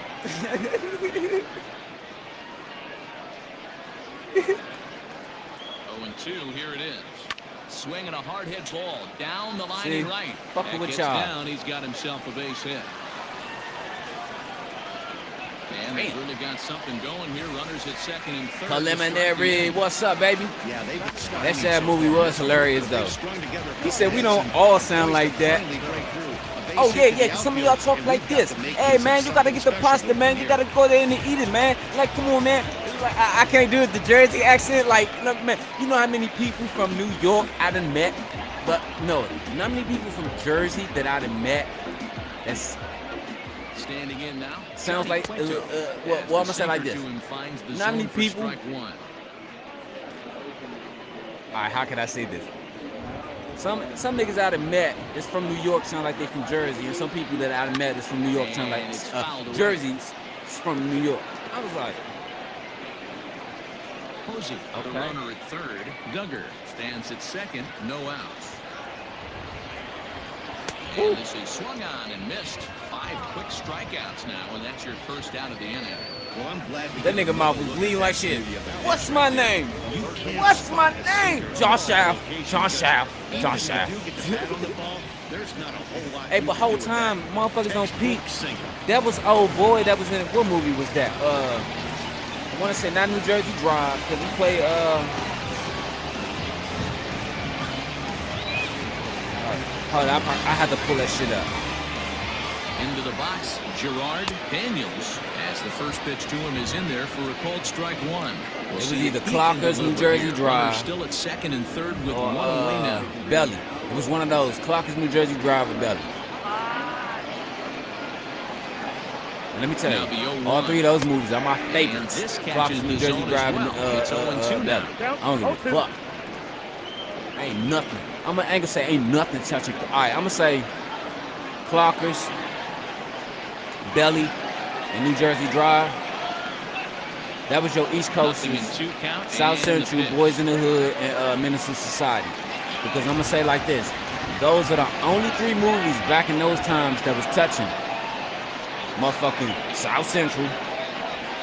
0-2, here it is. Swinging a hard hit ball down the line See, and right. fucking That with gets y'all. down. He's got himself a base hit. And they've really got something going here. Runners at second and third. Preliminary. What's up, baby? Yeah, they've been starting That sad so movie far. was hilarious, though. Strung together a He said we couple don't hits all and sound like that. finally break through. A base Oh, hit yeah, to the some of y'all outfield, talk and like we've got this. to make Hey, this man, you gotta get the something pasta, special man. You here. gotta go there and eat it, man. Like, come on, man. Like, I can't do it, the Jersey accent. Like, look, man, you know how many people from New York I done met? But, no, not many people from Jersey that I done met. That's Standing in now. sounds like, Johnny Cueto. well, As I'm the gonna say like sinker this. to him finds the Not many zone for people- strike 1. All right, how can I say this? Some niggas I done met is from New York, sound like they from Jersey, and some people that I done met is from New York, sound like And it's fouled away. Jersey's from New York. I was like, Posey, the Okay. runner at third. Duggar stands at second. No outs. And this is swung on and missed. 5 quick strikeouts now, and that's your first out of the inning. Well, I'm glad that nigga mouth was bleeding like shit. What's my name? What's my name? John Shaft. Hey, but whole time, motherfuckers on peak. That was old boy. That was in, what movie was that? I want to say not New Jersey Drive, because we played, hold on, I had to pull that shit up. Into the box, Gerard Daniels, as the first pitch to him is in there for a called strike 1. It was either Clockers, New Jersey Drive, Still at second and third with or 1 away now. Belly. It was one of those. Clockers, New Jersey Drive, or Belly. And let me tell Now the you, 0-1. all 3 of those movies are my favorites. And this catches Clockers, the New Jersey zone as Drive, well. It's 0-2 and now. Belly. I don't give a fuck. Ain't nothing. I'm gonna say ain't nothing touching. All right, I'm gonna say Clockers, Belly, and New Jersey Drive. That was your East Coast, Nothing in 2 count. South and the Central, pitch. Boys in the Hood, and Minister Society. Because I'm gonna say like this: those are the only 3 movies back in those times that was touching motherfucking South Central,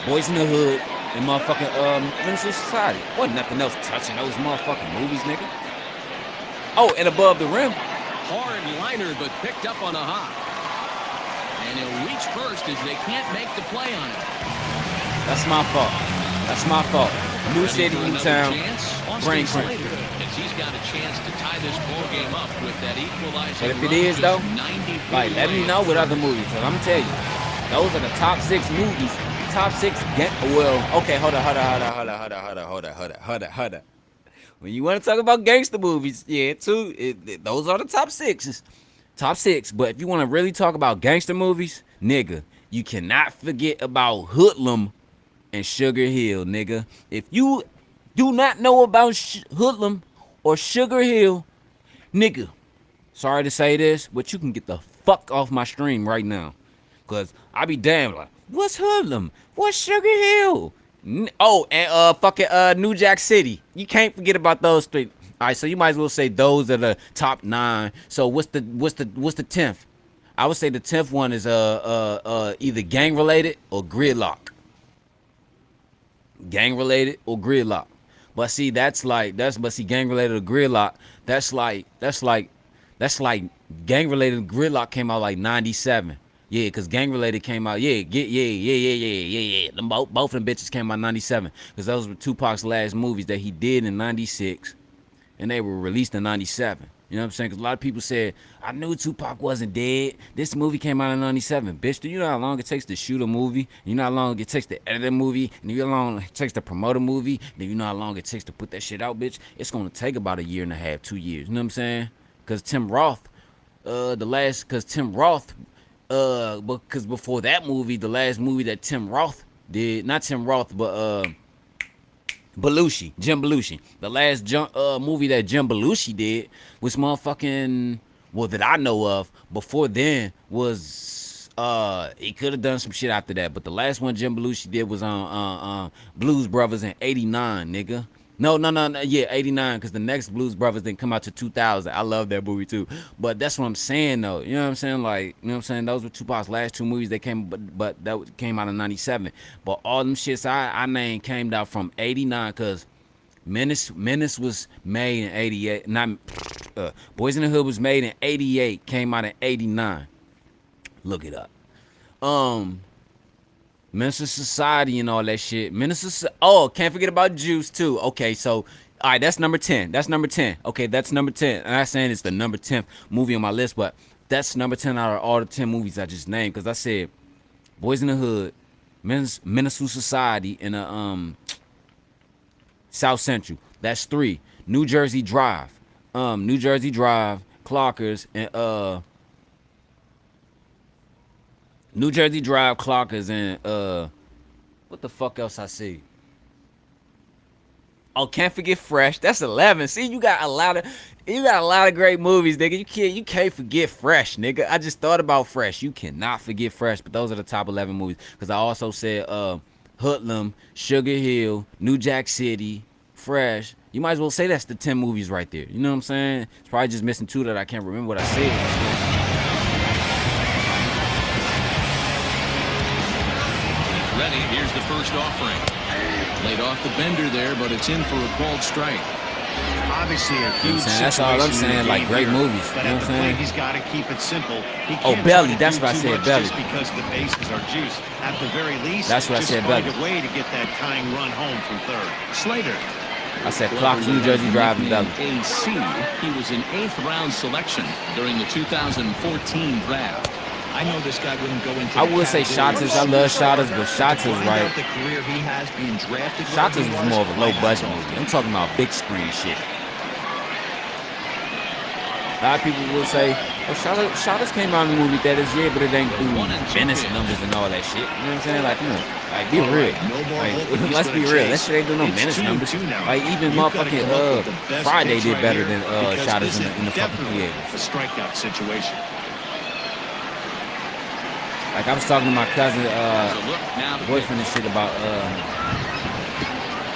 Boys in the Hood, and motherfucking Minister Society. Wasn't nothing else touching those motherfucking movies, nigga. Oh, and Above the Rim. Hard liner, but picked up on a hop. And he'll reach first as they can't make the play on it. That's my fault. That's my fault. New Ready city, for new another town. chance? Austin Brain cramp. Slater, as he's got a chance to tie this ball game up with that equalizing But if it run is just though, 90 feet like let me away. know with other movies. Cause I'm gonna tell you, those are the top 6 movies. Top 6 get well. Okay, hold on. When you want to talk about gangster movies, yeah, those are the top 6s. Top 6. But if you want to really talk about gangster movies, nigga, you cannot forget about Hoodlum and Sugar Hill, nigga. If you do not know about Hoodlum or Sugar Hill, nigga, sorry to say this, but you can get the fuck off my stream right now. Cause I be damn like, what's Hoodlum? What's Sugar Hill? Oh, and fucking New Jack City. You can't forget about those 3. All right, so you might as well say those are the top 9. So what's the 10th? I would say the 10th one is either gang related or gridlock. Gang related or gridlock. But see, gang related or gridlock. That's like gang related gridlock came out like 97. Yeah, cause gang related came out. Yeah. Them both of them bitches came out 97. Cause those were Tupac's last movies that he did in 96, and they were released in 97. You know what I'm saying? Cause a lot of people said, I knew Tupac wasn't dead. This movie came out in 97. Bitch, do you know how long it takes to shoot a movie? You know how long it takes to edit a movie? And you know how long it takes to promote a movie? Then you know how long it takes to put that shit out, bitch? It's gonna take about 1.5 years, 2 years. You know what I'm saying? Cause Tim Roth, because before that movie, the last movie that Tim Roth did, not Tim Roth, but Jim Belushi. The last movie that Jim Belushi did was motherfucking, well, that I know of, before then was, he could have done some shit after that, but the last one Jim Belushi did was on Blues Brothers in 89, nigga. No, yeah, 89, because the next Blues Brothers didn't come out to 2000. I love that movie too. But that's what I'm saying though. You know what I'm saying? Like, you know what I'm saying? Those were Tupac's last 2 movies. They came, but that came out in 97. But all them shits I named came out from 89, because Menace was made in 88. Boys in the Hood was made in 88, came out in 89. Look it up. Menace Society and all that shit. Can't forget about Juice too. Okay, so all right, that's number 10. Okay, that's number 10. I'm not saying it's the number 10th movie on my list, but that's number 10 out of all the 10 movies I just named. Because I said Boys in the Hood, Menace Society, and South Central. That's 3. New Jersey Drive, Clockers, and New Jersey Drive, Clockers, and what the fuck else I see? Oh, can't forget Fresh. That's 11. See, you got a lot of great movies, nigga. You can't forget Fresh, nigga. I just thought about Fresh. You cannot forget Fresh, but those are the top 11 movies. Because I also said Hoodlum, Sugar Hill, New Jack City, Fresh. You might as well say that's the 10 movies right there. You know what I'm saying? It's probably just missing 2 that I can't remember what I said. Ready, here's the first offering. Laid off the bender there, but it's in for a called strike. Obviously a huge situation. That's all I'm saying, like great movies. But you know at what the I'm saying? plate, he's got to keep it simple. Belly, that's what I said, Belly. Just because the bases are juiced. At the very least, that's what I said, Belly. Just find a way to get that tying run home from third. Slater. I said Clocks, New Jersey Drive, and Belly. AC. He was an 8th round selection during the 2014 draft. I know this guy wouldn't go into. I would say Shotters. I love Shotters, but Shotters, right? The career he has being drafted. Shotters was more of a low budget movie. I'm talking about big screen shit. A lot of people will say, "Oh, Shotters came out in the movie theaters, yeah, but it ain't do Venice numbers and all that shit." You know what I'm saying? Like, come on, like be real. Like, let's be real. That shit ain't do no Venice numbers. Like even motherfucking Friday did better than Shotters in the fucking theaters. A strikeout situation. Like I was talking to my cousin, boyfriend and shit about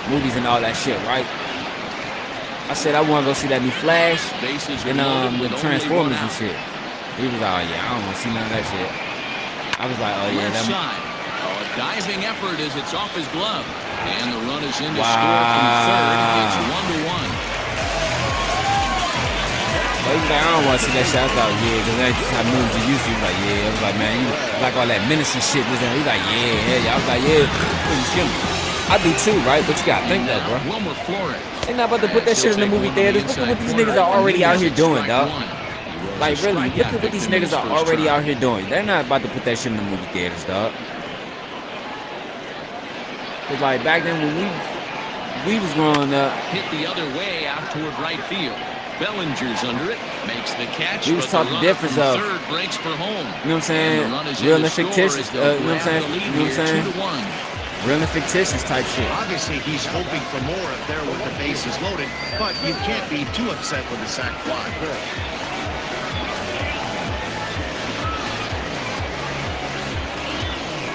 movies and all that shit, right? I said I want to go see that new Flash and with Transformers and shit. He was like, oh yeah, I don't want to see none of that shit. I was like, oh yeah, that. A diving effort as it's off his glove, and the run is in to score from third. It's 1-1. He was like, I don't want to see that shit. I was like, yeah, because that's just how movies you used to. He was like, yeah. I was like, man, you like all that menace and shit. He's like, yeah. I was like, yeah. I do too, right? But you gotta think that, bro. They not about to put that shit in the movie theaters. Look at what these niggas are already out here doing, dog. Like, really, look at what these niggas are already out here doing. They're not about to put that shit in the movie theaters, dog. Cause like back then when we we was growing up. Hit the other way out toward right field. Bellinger's under it, makes the catch. We was taught the difference of third breaks for home. You know what I'm saying? Real and fictitious. You know what I'm saying? You know what I'm saying? Real and fictitious type shit. Obviously, he's hoping for more up there with the bases loaded, but you can't be too upset with the sac fly.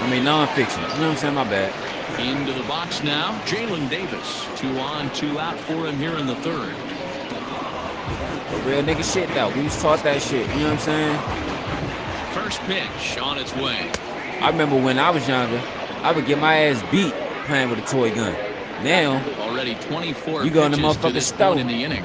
I mean, non-fiction. You know what I'm saying? My bad. Into the box now, Jalen Davis. 2 on, 2 out for him here in the third. Real nigga shit though. We was taught that shit. You know what I'm saying? First pitch on its way. I remember when I was younger, I would get my ass beat playing with a toy gun. Now, already 24 you go in the pitches to motherfucking this stove. point in the inning.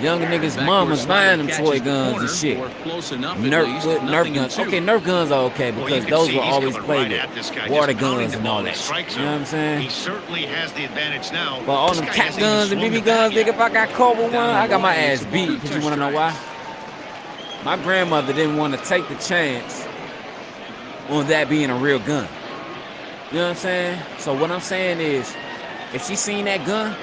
Younger niggas' mamas buying them toy guns and shit. Nerf guns. Okay, Nerf guns are okay because those were always played with. Water guns and all that shit. You know what I'm saying? He certainly has the advantage now. But all them cat guns and BB guns, nigga, if I got caught with one, I got my ass beat. Because you want to know why? My grandmother didn't want to take the chance on that being a real gun. You know what I'm saying? So what I'm saying is, if she seen that gun,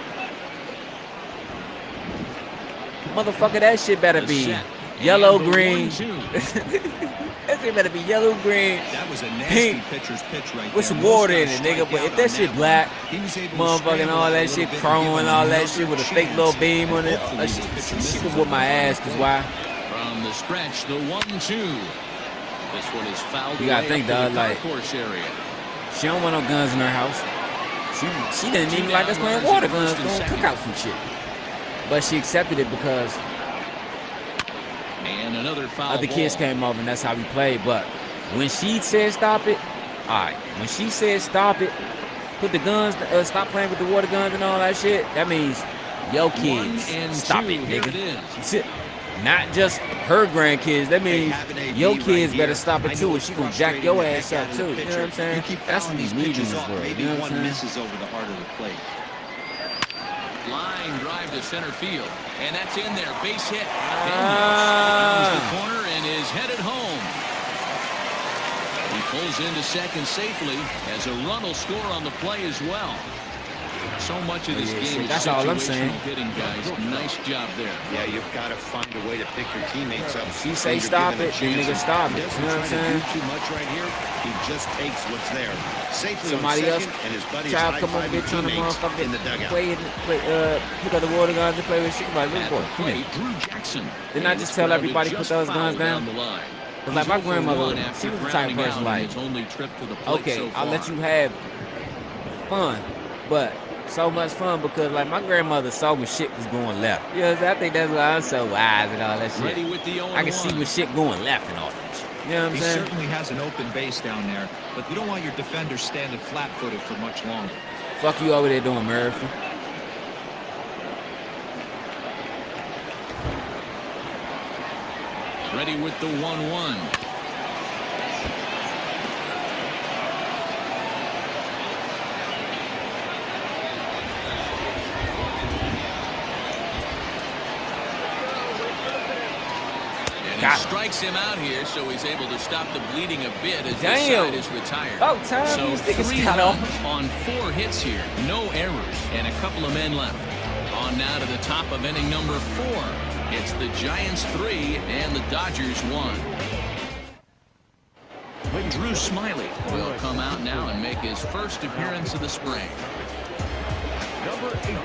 motherfucker, that shit better be yellow, green. That shit better be yellow, green, That was a nasty pink, pitcher's pitch right with there. some water in Almost it, got a nigga. But strikeout if that on shit one. black, He was able to motherfucking scramble all a that little shit, bit to chrome give and him all that another shit with a fake chance. little beam on it, Hopefully she this pitcher she misses could whoop over my the ass. Cause why? From the stretch, the 1-2. This one is fouled You gotta away think, up to dog, the like- concourse area. She don't want no guns in her house. She didn't even like us playing water guns, going cook out some shit. But she accepted it because And another foul other kids ball. came over and that's how we played. But when she said stop it, alright. When she said stop it, put the guns, stop playing with the water guns and all that shit, that means yo kids, 1 and stop 2. it, Here nigga. it is. Not just her grandkids. That means have an AB your right kids here. better stop I it know too, or it's she gonna jack frustrating your the ass heck up out of too. the You know what pitcher. I'm saying? You keep That's what fouling these these need in pitches this off. world. Maybe You know what one I'm saying? misses over the heart of the plate. Line drive to center field. And that's in there. Base hit. Ah. Rounds the corner and is headed home. He pulls into second safely as a run will score on the play as well. So much of this Yeah, game shit, is that's all I'm saying. situational hitting, guys. Nice job there. Yeah, you've got to find a way to pick your teammates up. If she say when you're stop given a it, then chance. nigga stop it. He You doesn't know what I'm try to saying? do too much right here. He just takes what's there. Safely Somebody on else second, and his buddies child come up high-fiving here trying to teammates motherfucker in the dugout. pick up the water guns and play with shit. Like, little At boy, the come here. plate, Drew Jackson. Didn't I just tell everybody put those guns down? The line. Cause like my He's 0 for grandmother, 1 after she was the type of grounding person out like, his only trip to the plate okay, so I'll let far. you have fun, but so much fun because like my grandmother saw when shit was going left. You know what I'm saying? I think that's why I'm so wise and all that Ready shit. with the 0-1. I can see when shit going left and all that shit. You know what I'm He saying? certainly has an open base down there, but you don't want your defenders standing flat-footed for much longer. Fuck you over there doing, Murphy. Ready with the 1-1. And Got he it. strikes him out here, so he's able to stop the bleeding a bit as this Damn. side is retired. About time So these niggas 3 got runs off. on 4 hits here, no errors, and a couple of men left. On now to the top of inning number 4. It's the Giants 3 and the Dodgers 1. Drew Smiley will come out now and make his first appearance of the spring. Number 18.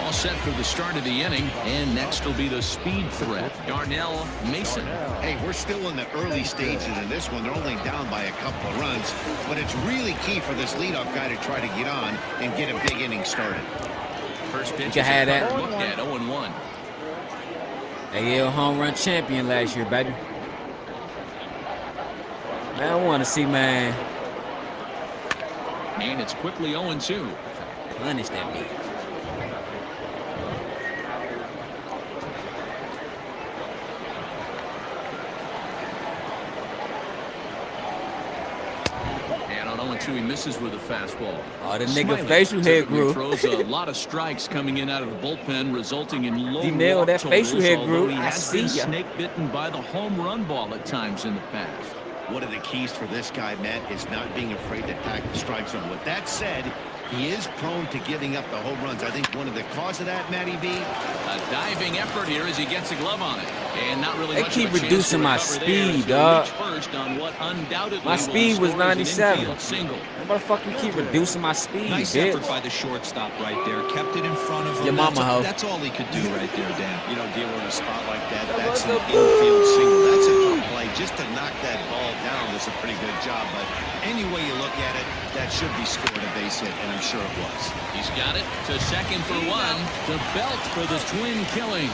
All set for the start of the inning, and next will be the speed threat, Darnell Mason. Hey, we're still in the early stages of this one. They're only down by a couple of runs, but it's really key for this leadoff guy to try to get on and get a big inning started. First pitch You is had a that. cutter looked at 0-1. AL home run champion last year, baby. Man, I want to see, man, And it's quickly 0-2. punish that bitch. And on 0-2, he misses with a fastball. Oh, the nigga Smiley facial hair typically grew. throws a lot of strikes coming in out of the bullpen, resulting in low Darnell, walk that facial totals, hair although grew. he I has see been ya. snake-bitten by the home run ball at times in the past. One of the keys for this guy, Matt, is not being afraid to attack the strike zone. With that said, he is prone to giving up the home runs. I think one of the cause of that, Matty B. A diving effort here as he gets a glove on it. And not really They much keep of a chance reducing to my recover there as speed, they dog. reach first on what undoubtedly My will speed was score as an 97. infield single. That motherfucker keep reducing my speed, Nice bitch. effort by the shortstop right there. Kept it in front of him. Your mama hoe. That's all he could do right there, Dan. You know, dealing in a spot like that, that's an infield single. That's a tough play. Just to knock that ball down was a pretty good job. But any way you look at it, that should be scored a base hit, and I'm sure it was. He's got it to second for one. The belt for the twin killing.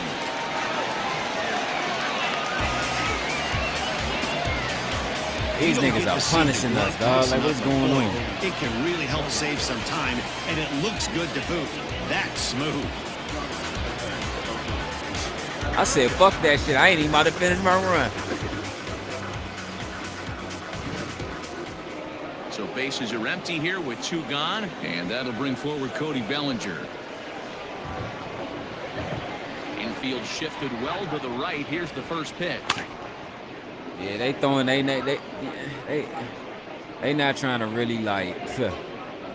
These You don't niggas get are to see punishing the us, glove dog. pass Like, what's enough going before. on? It can really help save some time, and it looks good to boot. That's smooth. I said, fuck that shit. I ain't even about to finish my run. So bases are empty here with 2 gone, and that'll bring forward Cody Bellinger. Infield shifted well to the right. Here's the first pitch. Yeah, they throwing they not trying to really like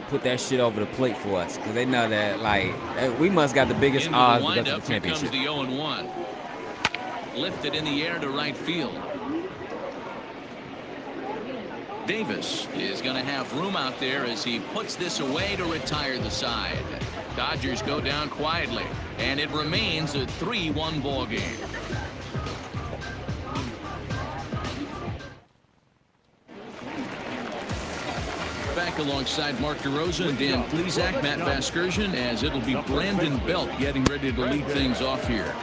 put that shit over the plate for us, because they know that like we must got the biggest Into odds the to go to the windup, here comes championship. the 0-1. Lifted in the air to right field. Davis is going to have room out there as he puts this away to retire the side. Dodgers go down quietly, and it remains a 3-1 ball game. Back alongside Mark DeRosa and Dan Plesac, Matt Vasgersian, as it'll be Brandon Belt getting ready to lead things off here.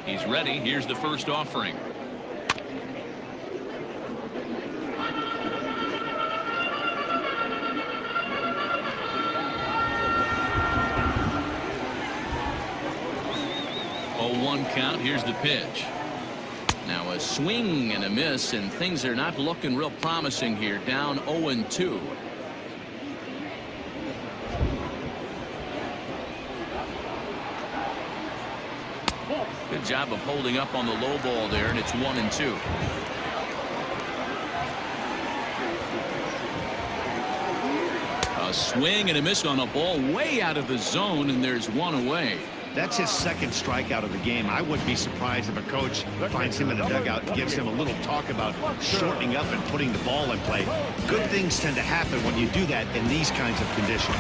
He's ready. Here's the first offering. Oh, 1 count. Here's the pitch. Now a swing and a miss, and things are not looking real promising here. Down 0-2. Good job of holding up on the low ball there, and it's 1-2. A swing and a miss on a ball way out of the zone, and there's 1 away. That's his second strikeout of the game. I wouldn't be surprised if a coach finds him in the dugout and gives him a little talk about shortening up and putting the ball in play. Good things tend to happen when you do that in these kinds of conditions.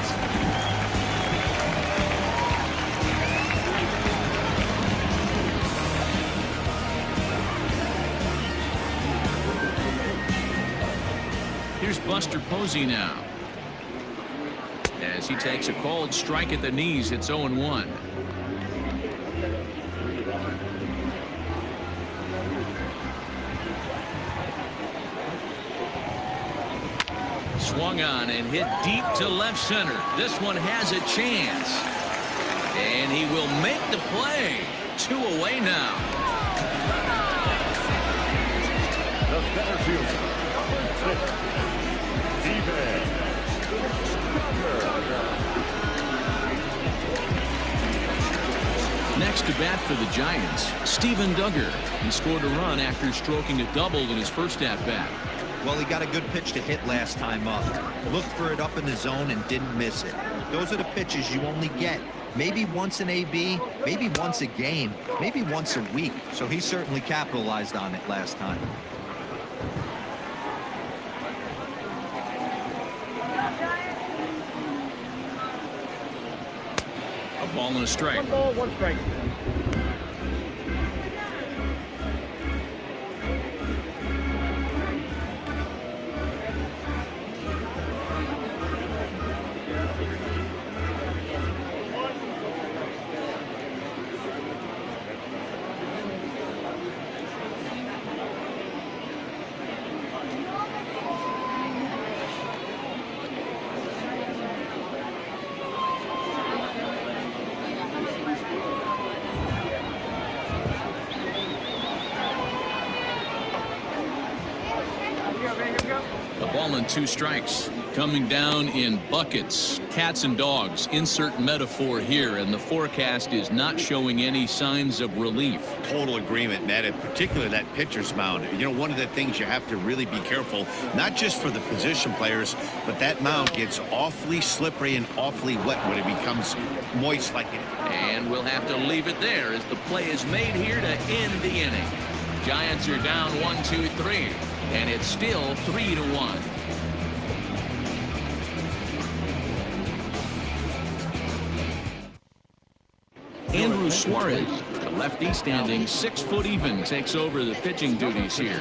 Here's Buster Posey now, as he takes a called strike at the knees. It's 0-1. Swung on and hit deep to left center. This one has a chance, and he will make the play. 2 away now. The center fielder, number 6, Steven. Next to bat for the Giants, Steven Duggar. He scored a run after stroking a double in his first at-bat. Well, he got a good pitch to hit last time up. Looked for it up in the zone and didn't miss it. Those are the pitches you only get. Maybe once an AB, maybe once a game, maybe once a week. So he certainly capitalized on it last time. A ball and a strike. 1 ball, 1 strike. and 2 strikes. Coming down in buckets, cats and dogs. Insert metaphor here, and the forecast is not showing any signs of relief. Total agreement, Matt, in particular that pitcher's mound. You know, one of the things you have to really be careful, not just for the position players, but that mound gets awfully slippery and awfully wet when it becomes moist like it. And we'll have to leave it there as the play is made here to end the inning. Giants are down 1-2-3, and it's still 3-1. Andrew Suarez, the lefty standing 6 foot even, takes over the pitching duties here.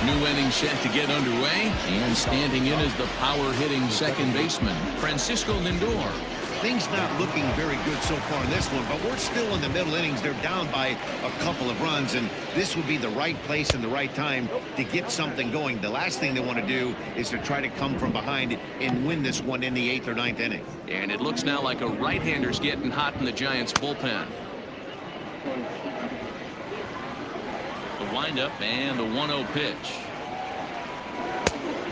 New inning set to get underway, and standing in is the power-hitting second baseman, Francisco Lindor. Things not looking very good so far in this one, but we're still in the middle innings. They're down by a couple of runs, and this would be the right place and the right time to get something going. The last thing they want to do is to try to come from behind and win this one in the 8th or 9th inning. And it looks now like a right-hander's getting hot in the Giants' bullpen. The windup and the 1-0 pitch.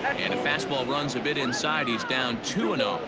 And a fastball runs a bit inside. He's down 2-0.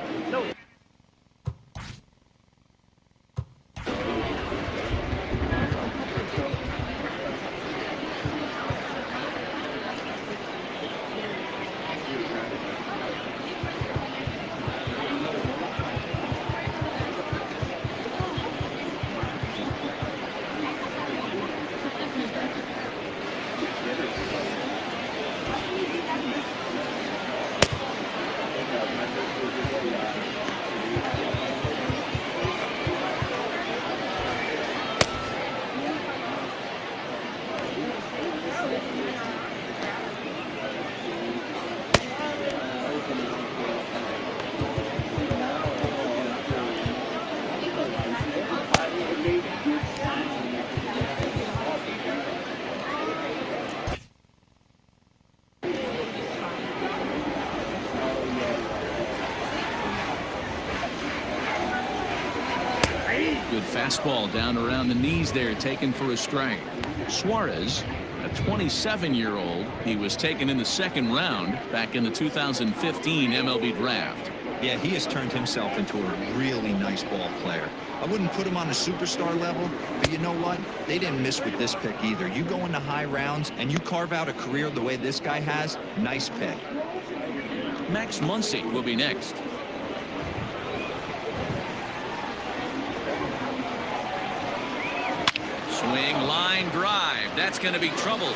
Good fastball down around the knees there, taken for a strike. Suarez, a 27-year-old, he was taken in the 2nd round back in the 2015 MLB draft. Yeah, he has turned himself into a really nice ball player. I wouldn't put him on a superstar level, but you know what? They didn't miss with this pick either. You go into high rounds and you carve out a career the way this guy has, nice pick. Max Muncy will be next. Swing, line drive. That's going to be trouble.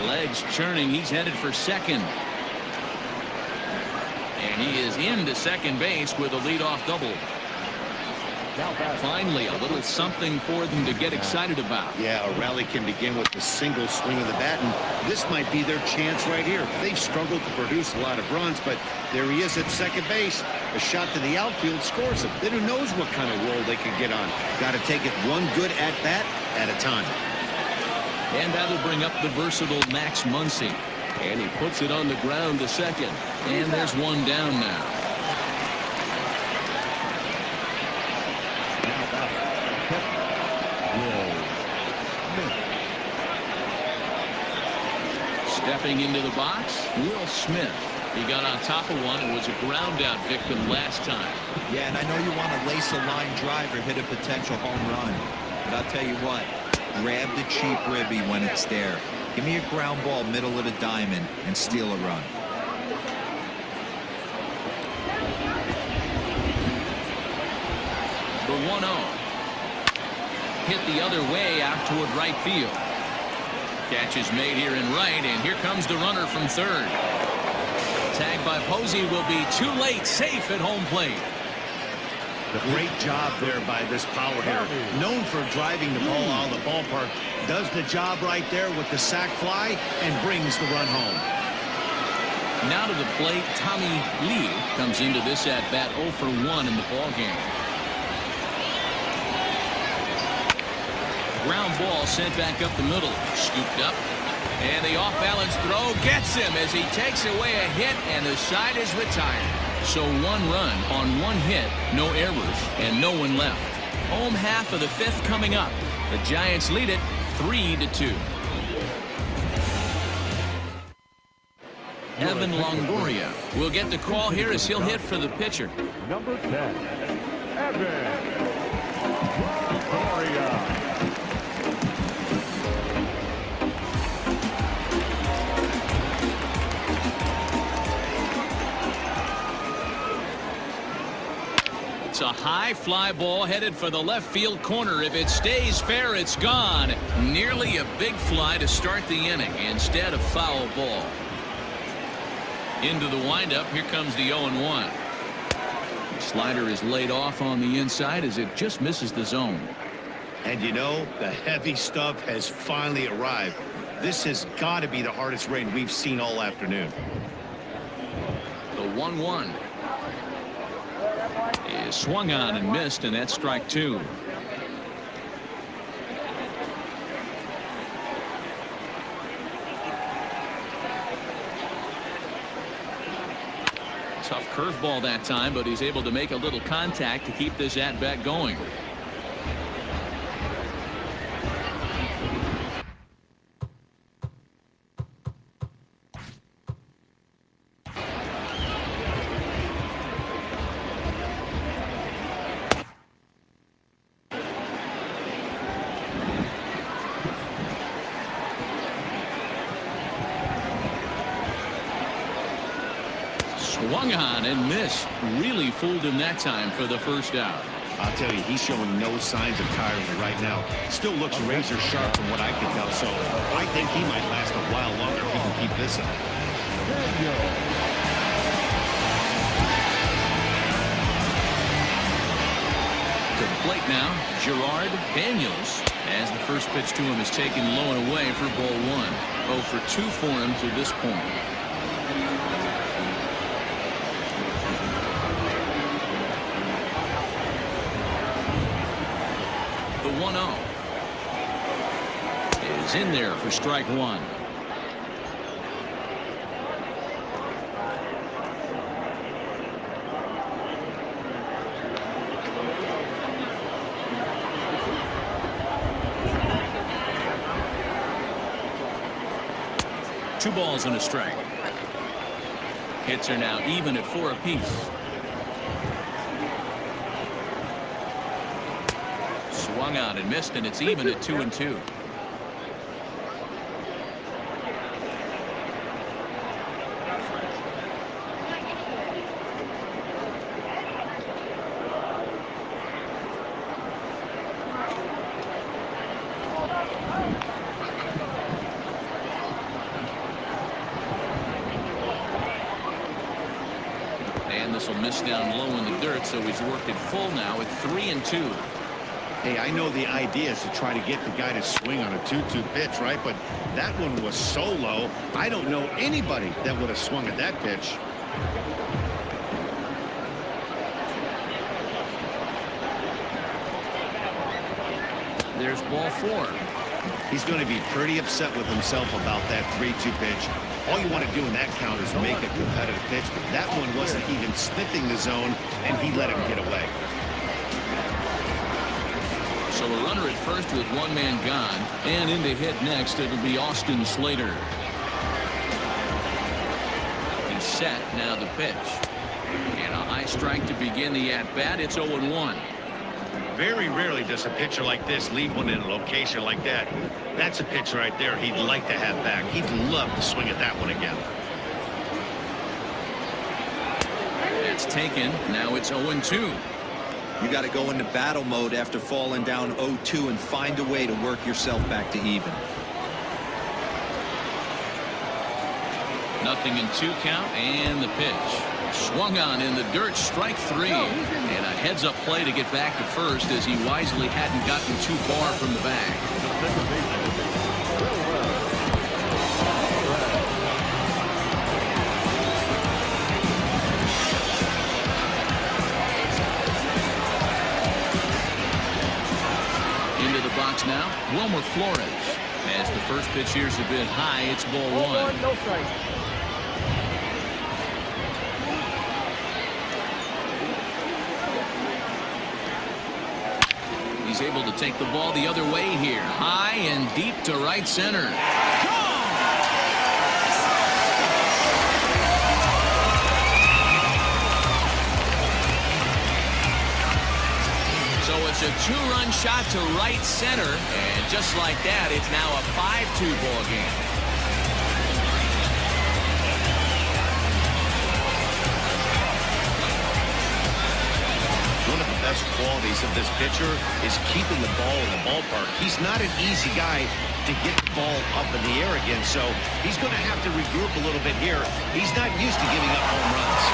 Legs churning. He's headed for second. And he is into second base with a leadoff double. Finally, a little something for them to get excited about. Yeah, a rally can begin with the single swing of the bat, and this might be their chance right here. They've struggled to produce a lot of runs, but there he is at second base. A shot to the outfield scores him. Then who knows what kind of roll they could get on. Got to take it one good at-bat at a time. And that'll bring up the versatile Max Muncy. And he puts it on the ground to second. And there's one down now. Stepping into the box, Will Smith. He got on top of one and was a ground out victim last time. Yeah, and I know you want to lace a line drive or hit a potential home run. But I'll tell you what, grab the cheap ribby when it's there. Give me a ground ball middle of the diamond and steal a run. The 1-0. Hit the other way out toward right field. Catch is made here in right, and here comes the runner from third. Tag by Posey will be too late, safe at home plate. Great job there by this power hitter. Known for driving the ball out of the ballpark. Does the job right there with the sac fly and brings the run home. Now to the plate, Tommy Lee comes into this at-bat 0 for 1 in the ballgame. Ground ball sent back up the middle. Scooped up. And the off-balance throw gets him as he takes away a hit, and the side is retired. So 1 run on 1 hit, no errors, and no one left. Home half of the 5th coming up. The Giants lead it 3-2. Evan Longoria will get the call here as he'll hit for the pitcher. Number 10, Evan Longoria. It's a high fly ball headed for the left field corner. If it stays fair, it's gone. Nearly a big fly to start the inning instead of foul ball. Into the windup. Here comes the 0-1. Slider is laid off on the inside as it just misses the zone. And you know, the heavy stuff has finally arrived. This has got to be the hardest rain we've seen all afternoon. The 1-1 is swung on and missed, and that's strike 2. Tough curveball that time, but he's able to make a little contact to keep this at-bat going. Swung on and missed. Really fooled him that time for the first out. I'll tell you, he's showing no signs of tiring right now. Still looks razor sharp from what I can tell, so I think he might last a while longer if he can keep this up. To the plate now, Gerard Daniels, as the first pitch to him is taken low and away for ball 1. 0 for 2 for him to this point. The 1-0 is in there for strike 1. Two balls and a strike. Hits are now even at 4 apiece. Swung out and missed, and it's even at 2-2. And this will miss down low in the dirt, so he's worked it full now at 3-2. Hey, I know the idea is to try to get the guy to swing on a 2-2 pitch, right? But that one was so low, I don't know anybody that would have swung at that pitch. There's ball 4. He's going to be pretty upset with himself about that 3-2 pitch. All you want to do in that count is make a competitive pitch, but that one wasn't even sniffing the zone, and he let him get away. So a runner at first with 1 man gone, and in to hit next, it'll be Austin Slater. He's set, now the pitch. And a high strike to begin the at-bat. It's 0-1. Very rarely does a pitcher like this leave one in a location like that. That's a pitch right there he'd like to have back. He'd love to swing at that one again. That's taken. Now it's 0-2. You got to go into battle mode after falling down 0-2 and find a way to work yourself back to even. Nothing in 2 count, and the pitch. Swung on in the dirt, strike 3. And a heads-up play to get back to first as he wisely hadn't gotten too far from the bag. Into the box now, Wilmer Flores. As the first pitch here's a bit high, it's ball 1. No strike. He's able to take the ball the other way here. High and deep to right center. So it's a two-run shot to right center, and just like that, it's now a 5-2 ball game. One of the best qualities of this pitcher is keeping the ball in the ballpark. He's not an easy guy to get the ball up in the air again, so he's going to have to regroup a little bit here. He's not used to giving up home runs.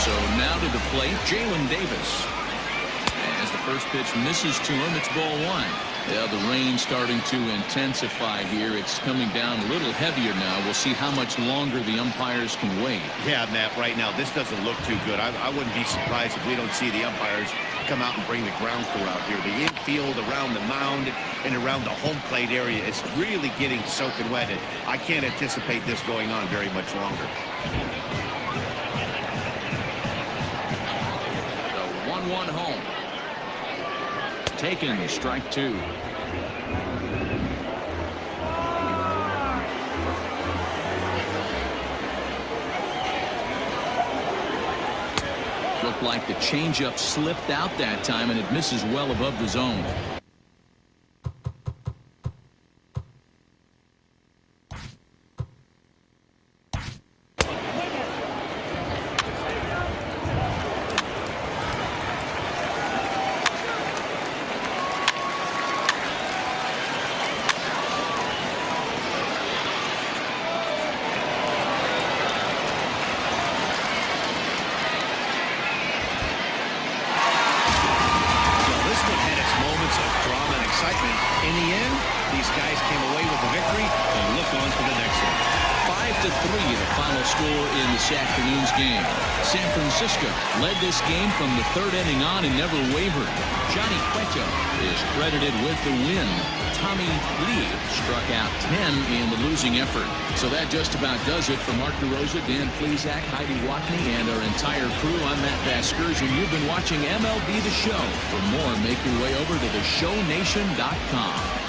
So now to the plate, Jalen Davis. As the first pitch misses to him, it's ball one. Yeah, the rain starting to intensify here. It's coming down a little heavier now. We'll see how much longer the umpires can wait. Yeah, Matt, right now, this doesn't look too good. I wouldn't be surprised if we don't see the umpires come out and bring the ground crew out here. The infield around the mound and around the home plate area is really getting soaking wet. And I can't anticipate this going on very much longer. The 1-1 home. Taken, strike two. Looked like the changeup slipped out that time, and it misses well above the zone. In the end, these guys came away with the victory and look on to the next one. 5-3, the final score in this afternoon's game. San Francisco led this game from the third inning on and never wavered. Johnny Cueto is credited with the win. Tommy Lee struck out 10 in the losing effort. So that just about does it for Mark DeRosa, Dan Plesac, Heidi Watney, and our entire crew. I'm Matt Vasgersian. You've been watching MLB The Show. For more, make your way over to theshownation.com.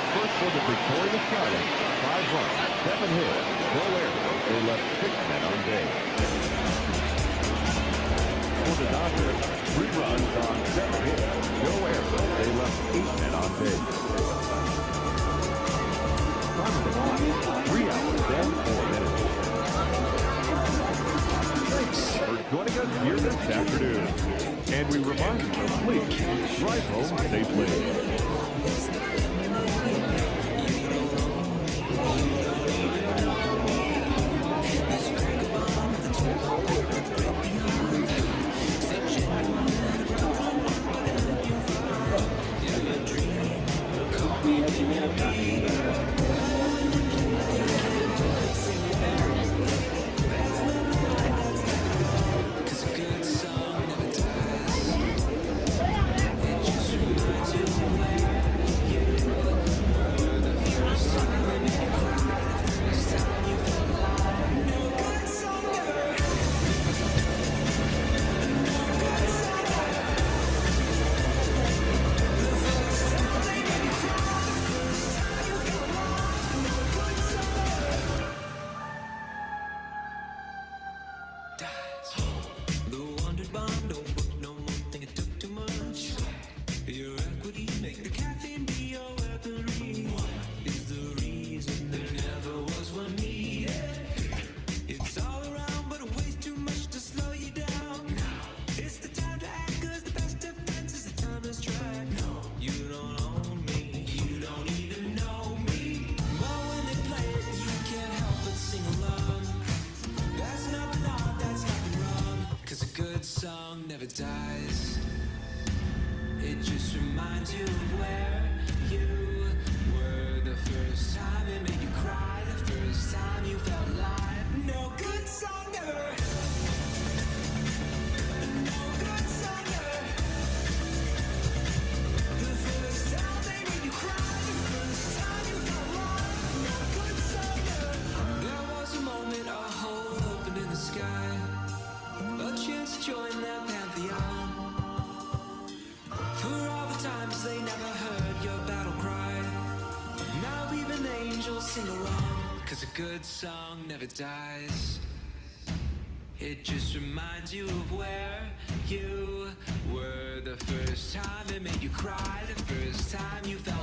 First for the Victoria Scarlets, 5 runs, 7 hits, no errors. They left 6 men on base. For the Dodgers, 3 runs on 7 hits, no errors. They left 8 men on base. Time of the clock, 3 hours and 4 minutes. Thanks for joining us here this afternoon. And we remind you to please drive home safely. Song never dies. It just reminds you of where you were the first time it made you cry, the first time you felt alive. No good song ever. No good song ever. The first time they made you cry, the first time you felt alive. No good song ever. There was a moment, a hole opened in the sky, a chance to join their pantheon. For all the times they never heard your battle cry, now even angels sing along. 'Cause a good song never dies. It just reminds you of where you were the first time it made you cry, the first time you felt